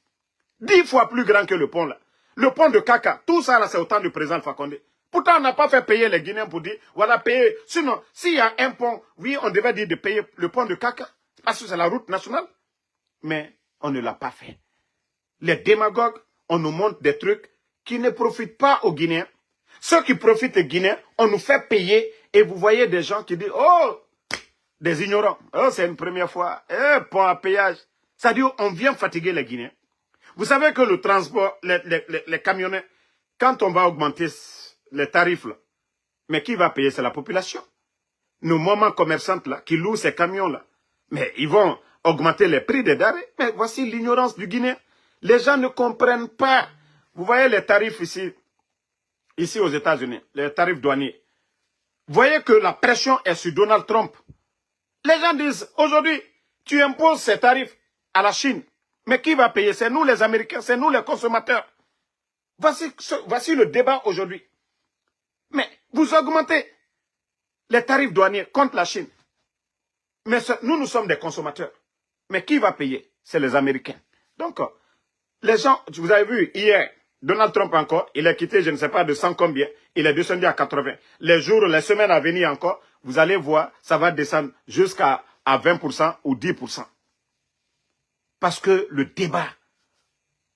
10 fois plus grands que le pont là. Le pont de Kaka, tout ça là, c'est au temps du président Fakonde. Pourtant, on n'a pas fait payer les Guinéens pour dire, voilà, payer. Sinon, s'il y a un pont, oui, on devait dire de payer le pont de Kaka, parce que c'est la route nationale. Mais on ne l'a pas fait. Les démagogues, on nous montre des trucs qui ne profitent pas aux Guinéens. Ceux qui profitent aux Guinéens, on nous fait payer. Et vous voyez des gens qui disent, oh, des ignorants. Oh, c'est une première fois. Pont à péage. C'est-à-dire, on vient fatiguer les Guinéens. Vous savez que le transport, les camionneurs, quand on va augmenter les tarifs, là, mais qui va payer? C'est la population. Nos moments commerçantes là, qui louent ces camions-là, mais ils vont augmenter les prix des denrées. Mais voici l'ignorance du Guinéen. Les gens ne comprennent pas. Vous voyez les tarifs ici aux États-Unis, les tarifs douaniers. Vous voyez que la pression est sur Donald Trump. Les gens disent, aujourd'hui, tu imposes ces tarifs à la Chine. Mais qui va payer? C'est nous les Américains, c'est nous les consommateurs. Voici le débat aujourd'hui. Mais vous augmentez les tarifs douaniers contre la Chine. Mais nous sommes des consommateurs. Mais qui va payer? C'est les Américains. Donc, les gens, vous avez vu, hier, Donald Trump encore, il a quitté, je ne sais pas de 100 combien, il est descendu à 80. Les jours, les semaines à venir encore, vous allez voir, ça va descendre jusqu'à à 20% ou 10%. Parce que le débat,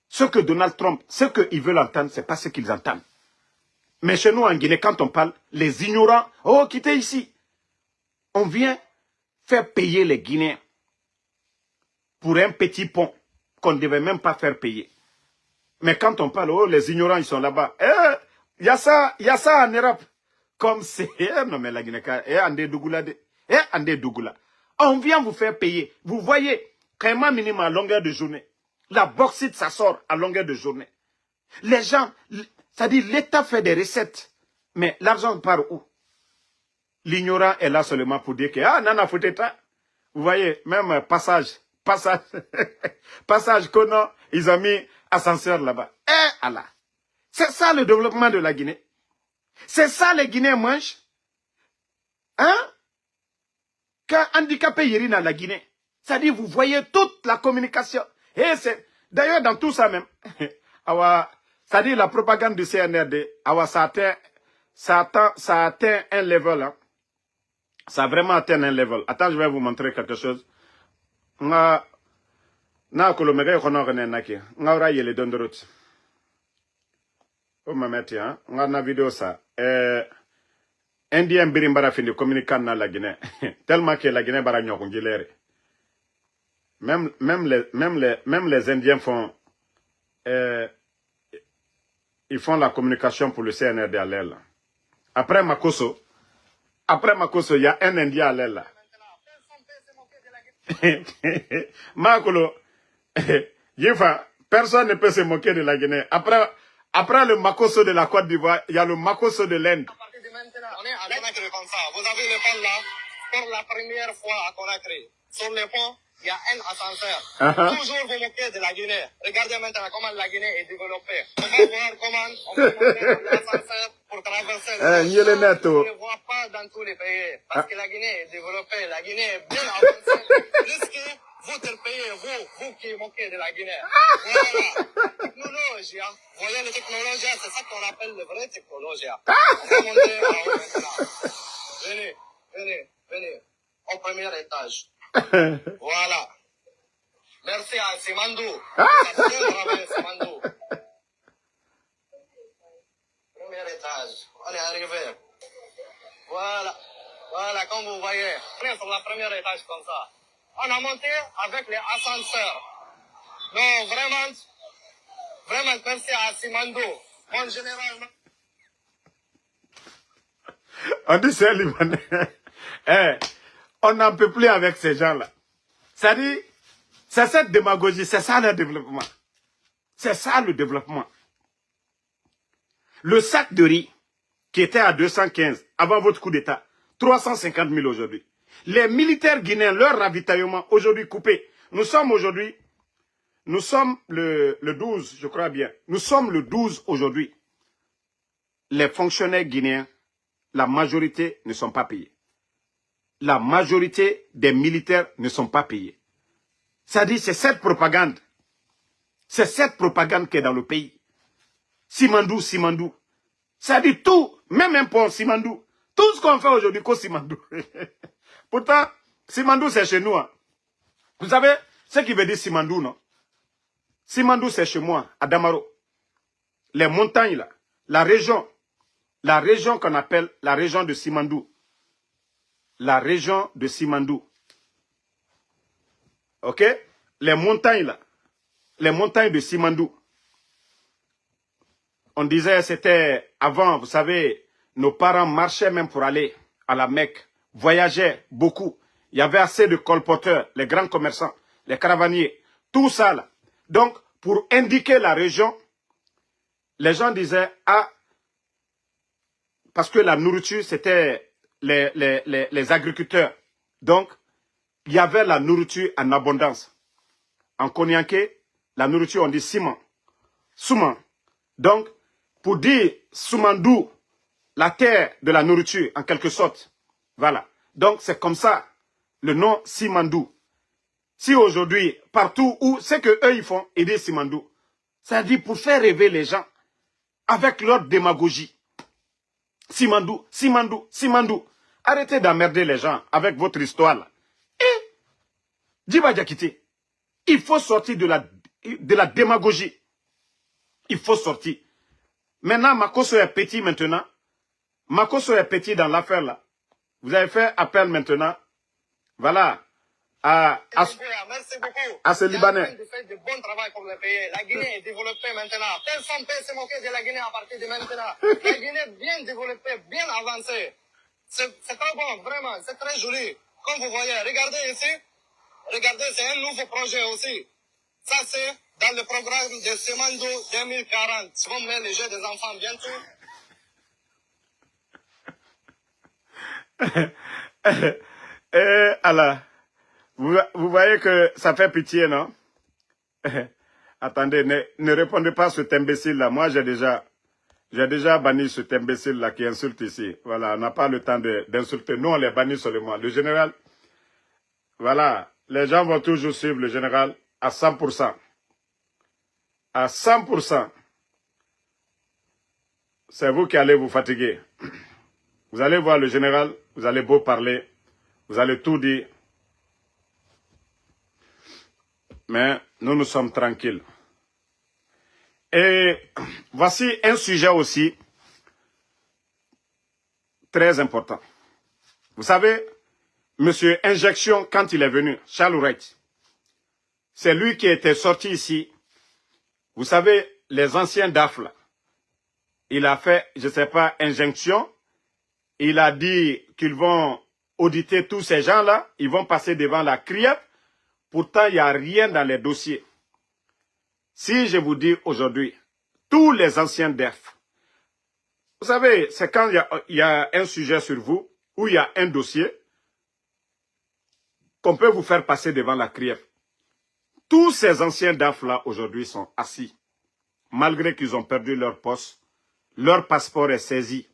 ce que Donald Trump, ce qu'ils veulent entendre, ce n'est pas ce qu'ils entendent. Mais chez nous en Guinée, quand on parle, les ignorants, oh, quittez ici. On vient faire payer les Guinéens pour un petit pont qu'on ne devait même pas faire payer. Mais quand on parle, oh, les ignorants, ils sont là-bas. Il y a ça en Europe. Comme c'est, non mais la Guinée, Andé Dougoula. On vient vous faire payer. Vous voyez, Caïman minimum à longueur de journée. La bauxite, ça sort à longueur de journée. Les gens, c'est-à-dire l'État fait des recettes. Mais l'argent part où? L'ignorant est là seulement pour dire que, nana, faut être. Vous voyez, même passage, Kono, ils ont mis ascenseur là-bas. Allah. C'est ça le développement de la Guinée. C'est ça les Guinéens mangent. Hein? Quand handicapé Yérina la Guinée. C'est-à-dire, vous voyez toute la communication. Et c'est, d'ailleurs, dans tout ça même, c'est-à-dire la propagande du CNRD, ça atteint un level. Hein. Ça a vraiment atteint un level. Attends, je vais vous montrer quelque chose. Na kolomega kono rene naki. Nga ora yele dondorot. O mameti hein. Nga na vidéo ça. Indien birimbara fini communiquant na la Guinée. Tellement que la Guinée bara nyokungilere. Même les Indiens font ils font la communication pour le CNRD à l'aile. Après Makosso, il y a un Indien à l'aile. Makolo, personne ne peut se moquer de la Guinée. Après le Makosso de la Côte d'Ivoire, il y a le Makosso de l'Inde. On est à Conakry comme ça. Vous avez le pont là, pour la première fois à Conakry. Sur le pont, il y a un ascenseur. Toujours vous moquez de la Guinée. Regardez maintenant comment la Guinée est développée. On va voir comment on peut monter l'ascenseur pour traverser le pont. On ne le voit pas dans tous les pays. Parce que la Guinée est développée. La Guinée est bien avancée. Jusqu'à votre pays, vous qui moquez de la Guinée. Voilà. Technologie. Hein. Vous voyez, la technologie, c'est ça qu'on appelle le vrai technologie. On va monter en haut maintenant. Venez. Au premier étage. Voilà. Merci à Simandou. Ça a bien travaillé, Simandou. Premier étage. On est arrivé. Voilà. Voilà, comme vous voyez. On est sur le premier étage comme ça. On a monté avec les ascenseurs. Non, vraiment, merci à Simandou. Mon général. On dit c'est Libanais. On n'en peut plus avec ces gens-là. C'est-à-dire, c'est cette démagogie, c'est ça le développement. C'est ça le développement. Le sac de riz, qui était à 215 avant votre coup d'État, 350 000 aujourd'hui. Les militaires guinéens, leur ravitaillement aujourd'hui coupé. Nous sommes le 12, je crois bien. Nous sommes le 12 aujourd'hui. Les fonctionnaires guinéens, la majorité ne sont pas payés. La majorité des militaires ne sont pas payés. C'est-à-dire, c'est cette propagande. C'est cette propagande qui est dans le pays. Simandou. C'est-à-dire tout, même un pont Simandou. Tout ce qu'on fait aujourd'hui, c'est Simandou. Pourtant, Simandou, c'est chez nous. Hein. Vous savez ce qui veut dire Simandou, non? Simandou, c'est chez moi, à Damaro. Les montagnes, là. La région qu'on appelle la région de Simandou. La région de Simandou. Ok? Les montagnes là. Les montagnes de Simandou. On disait c'était avant, vous savez, nos parents marchaient même pour aller à la Mecque. Voyageaient beaucoup. Il y avait assez de colporteurs, les grands commerçants, les caravaniers. Tout ça là. Donc, pour indiquer la région, les gens disaient, parce que la nourriture c'était les agriculteurs. Donc, il y avait la nourriture en abondance. En Konyanké, la nourriture, on dit ciment. Souman. Donc, pour dire Soumandou, la terre de la nourriture, en quelque sorte. Voilà. Donc, c'est comme ça, le nom Simandou. Si aujourd'hui, partout où, c'est que eux ils font, ils disent Simandou. C'est-à-dire pour faire rêver les gens avec leur démagogie. Simandou. Arrêtez d'emmerder les gens avec votre histoire là. Et Djiba Diakité, il faut sortir de la démagogie. Il faut sortir. Maintenant, Makosso est petit maintenant. Makosso est petit dans l'affaire là. Vous avez fait appel maintenant. Voilà. Merci beaucoup. À ce Libanais. Il fait du bon travail pour le pays. La Guinée est développée maintenant. Personne ne peut se moquer de la Guinée à partir de maintenant. La Guinée est bien développée, bien avancée. C'est très bon, vraiment. C'est très joli. Comme vous voyez, regardez ici. Regardez, c'est un nouveau projet aussi. Ça, c'est dans le programme de Semando 2040. Ils vont mettre les jeux des enfants bientôt. Allah. Vous voyez que ça fait pitié, non? Attendez, ne répondez pas à cet imbécile-là. Moi, j'ai déjà banni cet imbécile-là qui insulte ici. Voilà, on n'a pas le temps d'insulter. Nous, on les bannit seulement. Le général, voilà, les gens vont toujours suivre le général à 100%. À 100%. C'est vous qui allez vous fatiguer. Vous allez voir le général, vous allez beau parler, vous allez tout dire. Mais nous sommes tranquilles. Et voici un sujet aussi très important. Vous savez, Monsieur Injection, quand il est venu, Charles Wright, c'est lui qui était sorti ici. Vous savez, les anciens DAF, là, il a fait, je ne sais pas, injonction. Il a dit qu'ils vont auditer tous ces gens-là. Ils vont passer devant la CRIEF. Pourtant, il n'y a rien dans les dossiers. Si je vous dis aujourd'hui, tous les anciens DEF, vous savez, c'est quand il y a un sujet sur vous, où il y a un dossier, qu'on peut vous faire passer devant la CRIEF. Tous ces anciens DAF-là, aujourd'hui, sont assis. Malgré qu'ils ont perdu leur poste, leur passeport est saisi.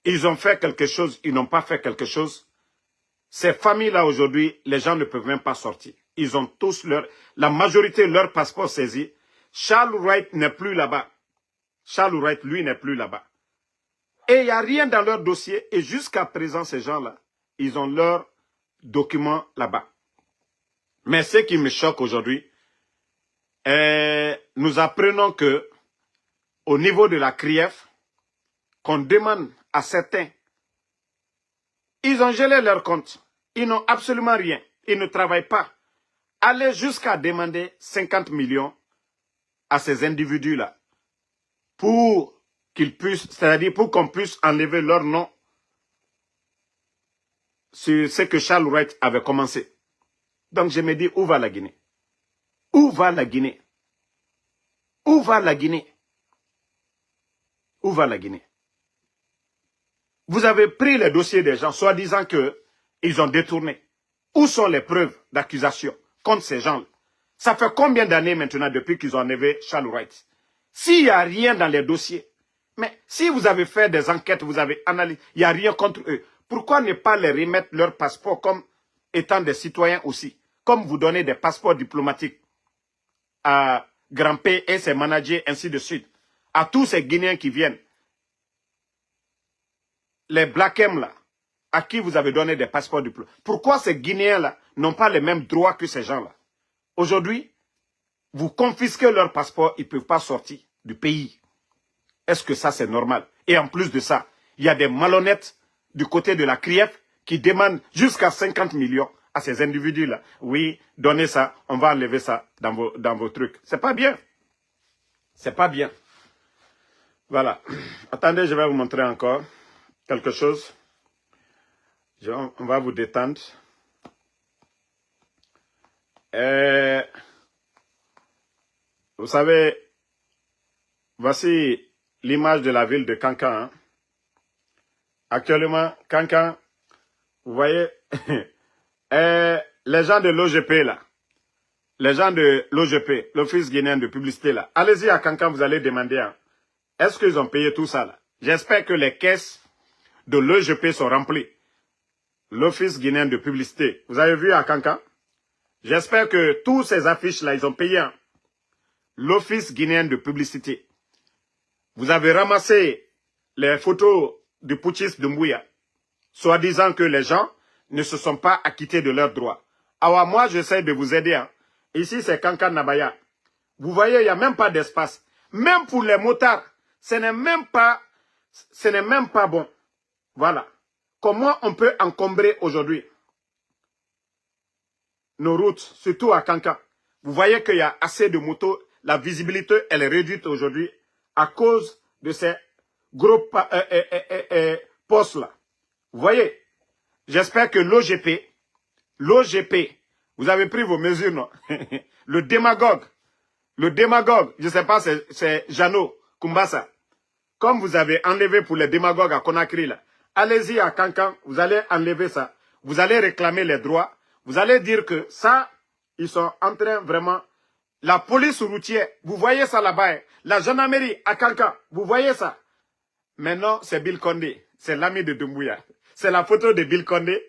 Ils ont fait quelque chose, ils n'ont pas fait quelque chose. Ces familles-là, aujourd'hui, les gens ne peuvent même pas sortir. Ils ont tous la majorité, leur passeport saisi. Charles Wright n'est plus là-bas. Charles Wright, lui, n'est plus là-bas. Et il n'y a rien dans leur dossier. Et jusqu'à présent, ces gens-là, ils ont leurs documents là-bas. Mais ce qui me choque aujourd'hui, nous apprenons que, au niveau de la CRIEF, qu'on demande à certains, ils ont gelé leur compte. Ils n'ont absolument rien. Ils ne travaillent pas. Aller jusqu'à demander 50 millions à ces individus-là pour qu'ils puissent, c'est-à-dire pour qu'on puisse enlever leur nom sur ce que Charles Wright avait commencé. Donc je me dis, où va la Guinée? Où va la Guinée? Où va la Guinée? Où va la Guinée? Vous avez pris les dossiers des gens, soi-disant qu'ils ont détourné. Où sont les preuves d'accusation contre ces gens-là? Ça fait combien d'années maintenant depuis qu'ils ont enlevé Charles Wright? S'il n'y a rien dans les dossiers, mais si vous avez fait des enquêtes, vous avez analysé, il n'y a rien contre eux, pourquoi ne pas les remettre leur passeport comme étant des citoyens aussi? Comme vous donnez des passeports diplomatiques à Grand P et ses managers, ainsi de suite, à tous ces Guinéens qui viennent. Les Black M là, à qui vous avez donné des passeports diplomatiques. Pourquoi ces Guinéens-là n'ont pas les mêmes droits que ces gens-là? Aujourd'hui, vous confisquez leur passeport, ils ne peuvent pas sortir du pays. Est-ce que ça c'est normal? Et en plus de ça, il y a des malhonnêtes du côté de la CRIEF qui demandent jusqu'à 50 millions à ces individus-là. Oui, donnez ça, on va enlever ça dans vos trucs. C'est pas bien. C'est pas bien. Voilà. Attendez, je vais vous montrer encore quelque chose. On va vous détendre. Vous savez, voici l'image de la ville de Kankan. Hein. Actuellement, Kankan, vous voyez, les gens de l'OGP là, les gens de l'OGP, l'Office guinéen de publicité là, allez-y à Kankan, vous allez demander, hein, est-ce qu'ils ont payé tout ça là? J'espère que les caisses de l'OGP sont remplies. L'Office guinéen de publicité, vous avez vu à Kankan? J'espère que tous ces affiches là, ils ont payé. Hein. L'Office guinéen de publicité. Vous avez ramassé les photos du putschiste de Mbuya, soi-disant que les gens ne se sont pas acquittés de leurs droits. Alors moi, j'essaie de vous aider. Hein. Ici, c'est Kankan Nabaya. Vous voyez, il n'y a même pas d'espace. Même pour les motards, ce n'est même pas bon. Voilà. Comment on peut encombrer aujourd'hui nos routes, surtout à Kankan? Vous voyez qu'il y a assez de motos. La visibilité, elle est réduite aujourd'hui à cause de ces gros postes-là. Vous voyez? J'espère que l'OGP, vous avez pris vos mesures, non? Le démagogue, je ne sais pas, c'est Jeannot Kumbasa. Comme vous avez enlevé pour les démagogues à Conakry, là, allez-y à Kankan, vous allez enlever ça. Vous allez réclamer les droits. Vous allez dire que ça, ils sont en train vraiment... La police routière, vous voyez ça là-bas. Hein? La gendarmerie à Kankan, vous voyez ça. Maintenant, c'est Bill Condé. C'est l'ami de Doumbouya. C'est la photo de Bill Condé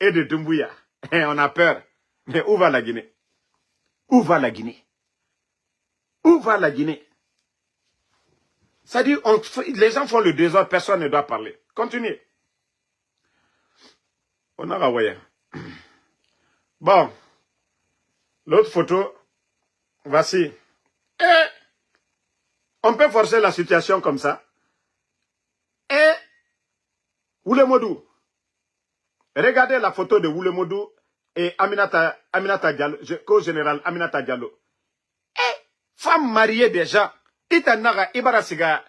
et de Doumbouya. On a peur. Mais où va la Guinée? Où va la Guinée? Où va la Guinée? C'est-à-dire, les gens font le désordre, personne ne doit parler. Continuez. On a envoyé. Bon. L'autre photo, voici. Et on peut forcer la situation comme ça. Et Woulemodou. Regardez la photo de Woulemodou et Aminata Diallo, co-général Aminata Diallo. Et femme mariée déjà. Itanaga Ibarasiga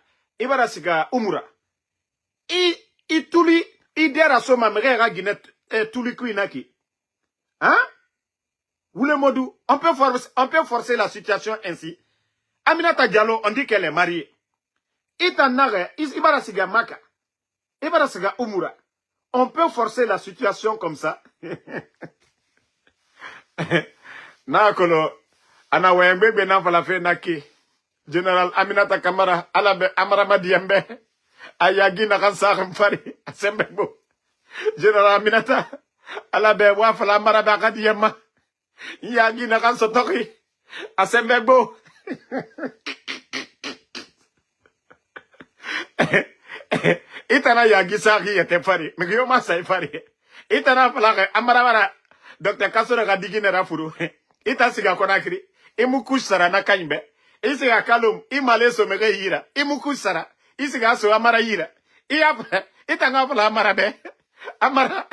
Umura. I tuli idera soma mrera Guinée tuli kuinaki. Hein? Woulemodou, on peut forcer la situation ainsi. Aminata Diallo, on dit qu'elle est mariée. Itanaga Ibarasiga Maka. Ibarasiga Umura. On peut forcer la situation comme ça. Nakolo ana wembe na fala fe naki. Général Aminata Kamara, Alabe Amara Madiembe, Ayagi Nakansar Fari, Asembebo. Général Aminata, Alabe Wafala Marabaka Diema, Yagi Nakansotori, Asembebo. Itana Yagi Sari et Fari, Migoma Sai Fari. Itana Falare, Amaravara, Dr. Kasura Gadigine Rafuru, Itasiga Konakri, Imukush Sarana Kaimbe. Isiga kalum, imale somere hira, imukusara, isiga so amara hira. Itanga pala amara be, amara,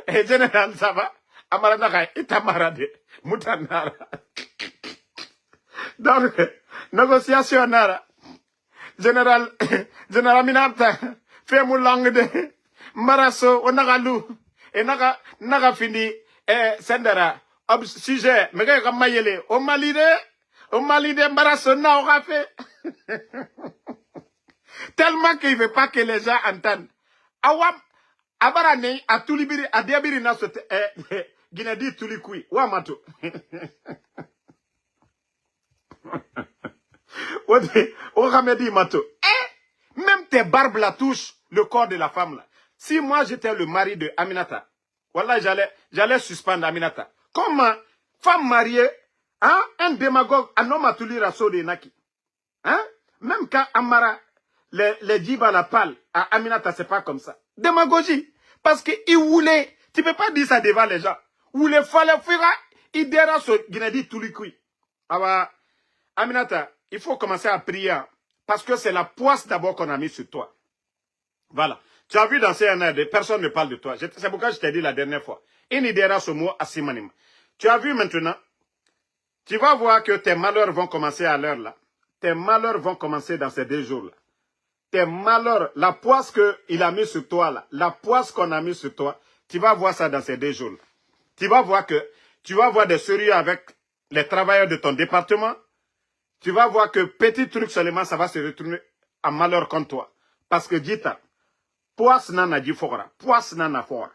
General Saba, amara naka, itamara de, mutanara. Donc, négociation nara. Général Minata, fait mon langue de, maraso, onagalu, et naga fini, sendera, sujet, mege kamayele, o malide, au Mali d'embarrassement au café. Tellement qu'il ne veut pas que les gens entendent. Awam, abarane, a tulibiri, a diabiri na sote, Guinée tulikui, wamato. O ramedi mato. Même tes barbes la touchent le corps de la femme là. Si moi j'étais le mari de Aminata, voilà, j'allais suspendre Aminata. Comment, femme mariée, hein? Un démagogue, un homme à tout lire à Sode Naki. Hein? Même quand Amara, les djibs à la pale, à Aminata, c'est pas comme ça. Démagogie. Parce qu'il voulait, tu peux pas dire ça devant les gens. Ou les fallait faire, il dira sur Guinée tout le cuit. Alors, Aminata, il faut commencer à prier. Parce que c'est la poisse d'abord qu'on a mis sur toi. Voilà. Tu as vu dans CNRD, personne ne parle de toi. C'est pourquoi je t'ai dit la dernière fois. Il n'y dira ce mot à Simanim. Tu as vu maintenant, tu vas voir que tes malheurs vont commencer à l'heure là. Tes malheurs vont commencer dans ces 2 jours là. Tes malheurs, la poisse qu'il a mis sur toi là, la poisse qu'on a mis sur toi, tu vas voir ça dans ces 2 jours là. Tu vas voir que, tu vas voir des sérieux avec les travailleurs de ton département. Tu vas voir que petit truc seulement, ça va se retourner en malheur contre toi. Parce que Dita, poisse nana di fora, poisse nana fora.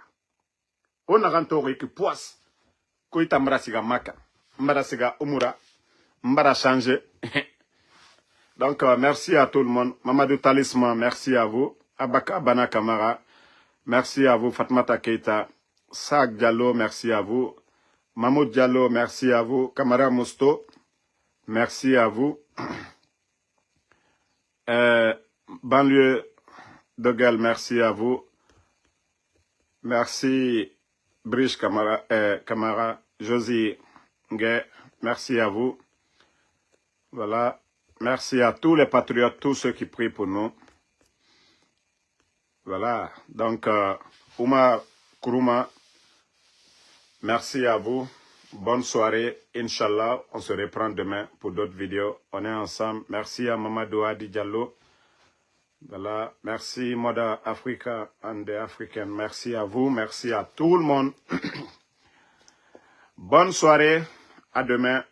On a rentré que poisse, koita mrasiga maka. Mbarasiga Umura, Mbara changé. Donc, merci à tout le monde. Mamadou Talisman, merci à vous. Abaka Bana Kamara, merci à vous. Fatmata Keita, Saak Diallo, merci à vous. Mahmoud Diallo, merci à vous. Kamara Mousto, merci à vous. Banlieue de Gueule, merci à vous. Merci Brice Kamara, Josie Ngué, merci à vous. Voilà. Merci à tous les patriotes, tous ceux qui prient pour nous. Voilà. Donc, Oumar Kourouma, merci à vous. Bonne soirée. Inch'Allah, on se reprend demain pour d'autres vidéos. On est ensemble. Merci à Mamadou Adi Diallo. Voilà. Merci Moda Africa and the African. Merci à vous. Merci à tout le monde. Bonne soirée. À demain.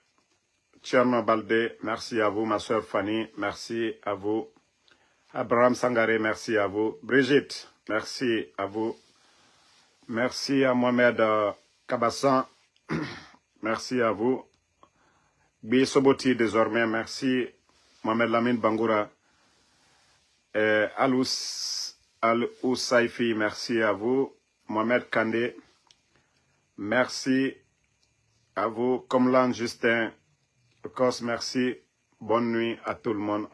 Tcherno Baldé, merci à vous. Ma soeur Fanny, merci à vous. Abraham Sangaré, merci à vous. Brigitte, merci à vous. Merci à Mohamed Kabassan, merci à vous. Bi Soboti, désormais, merci. Mohamed Lamine Bangoura. Al-Oussaifi, merci à vous. Mohamed Kandé, merci à vous. Komlan Justin, merci. Bonne nuit à tout le monde.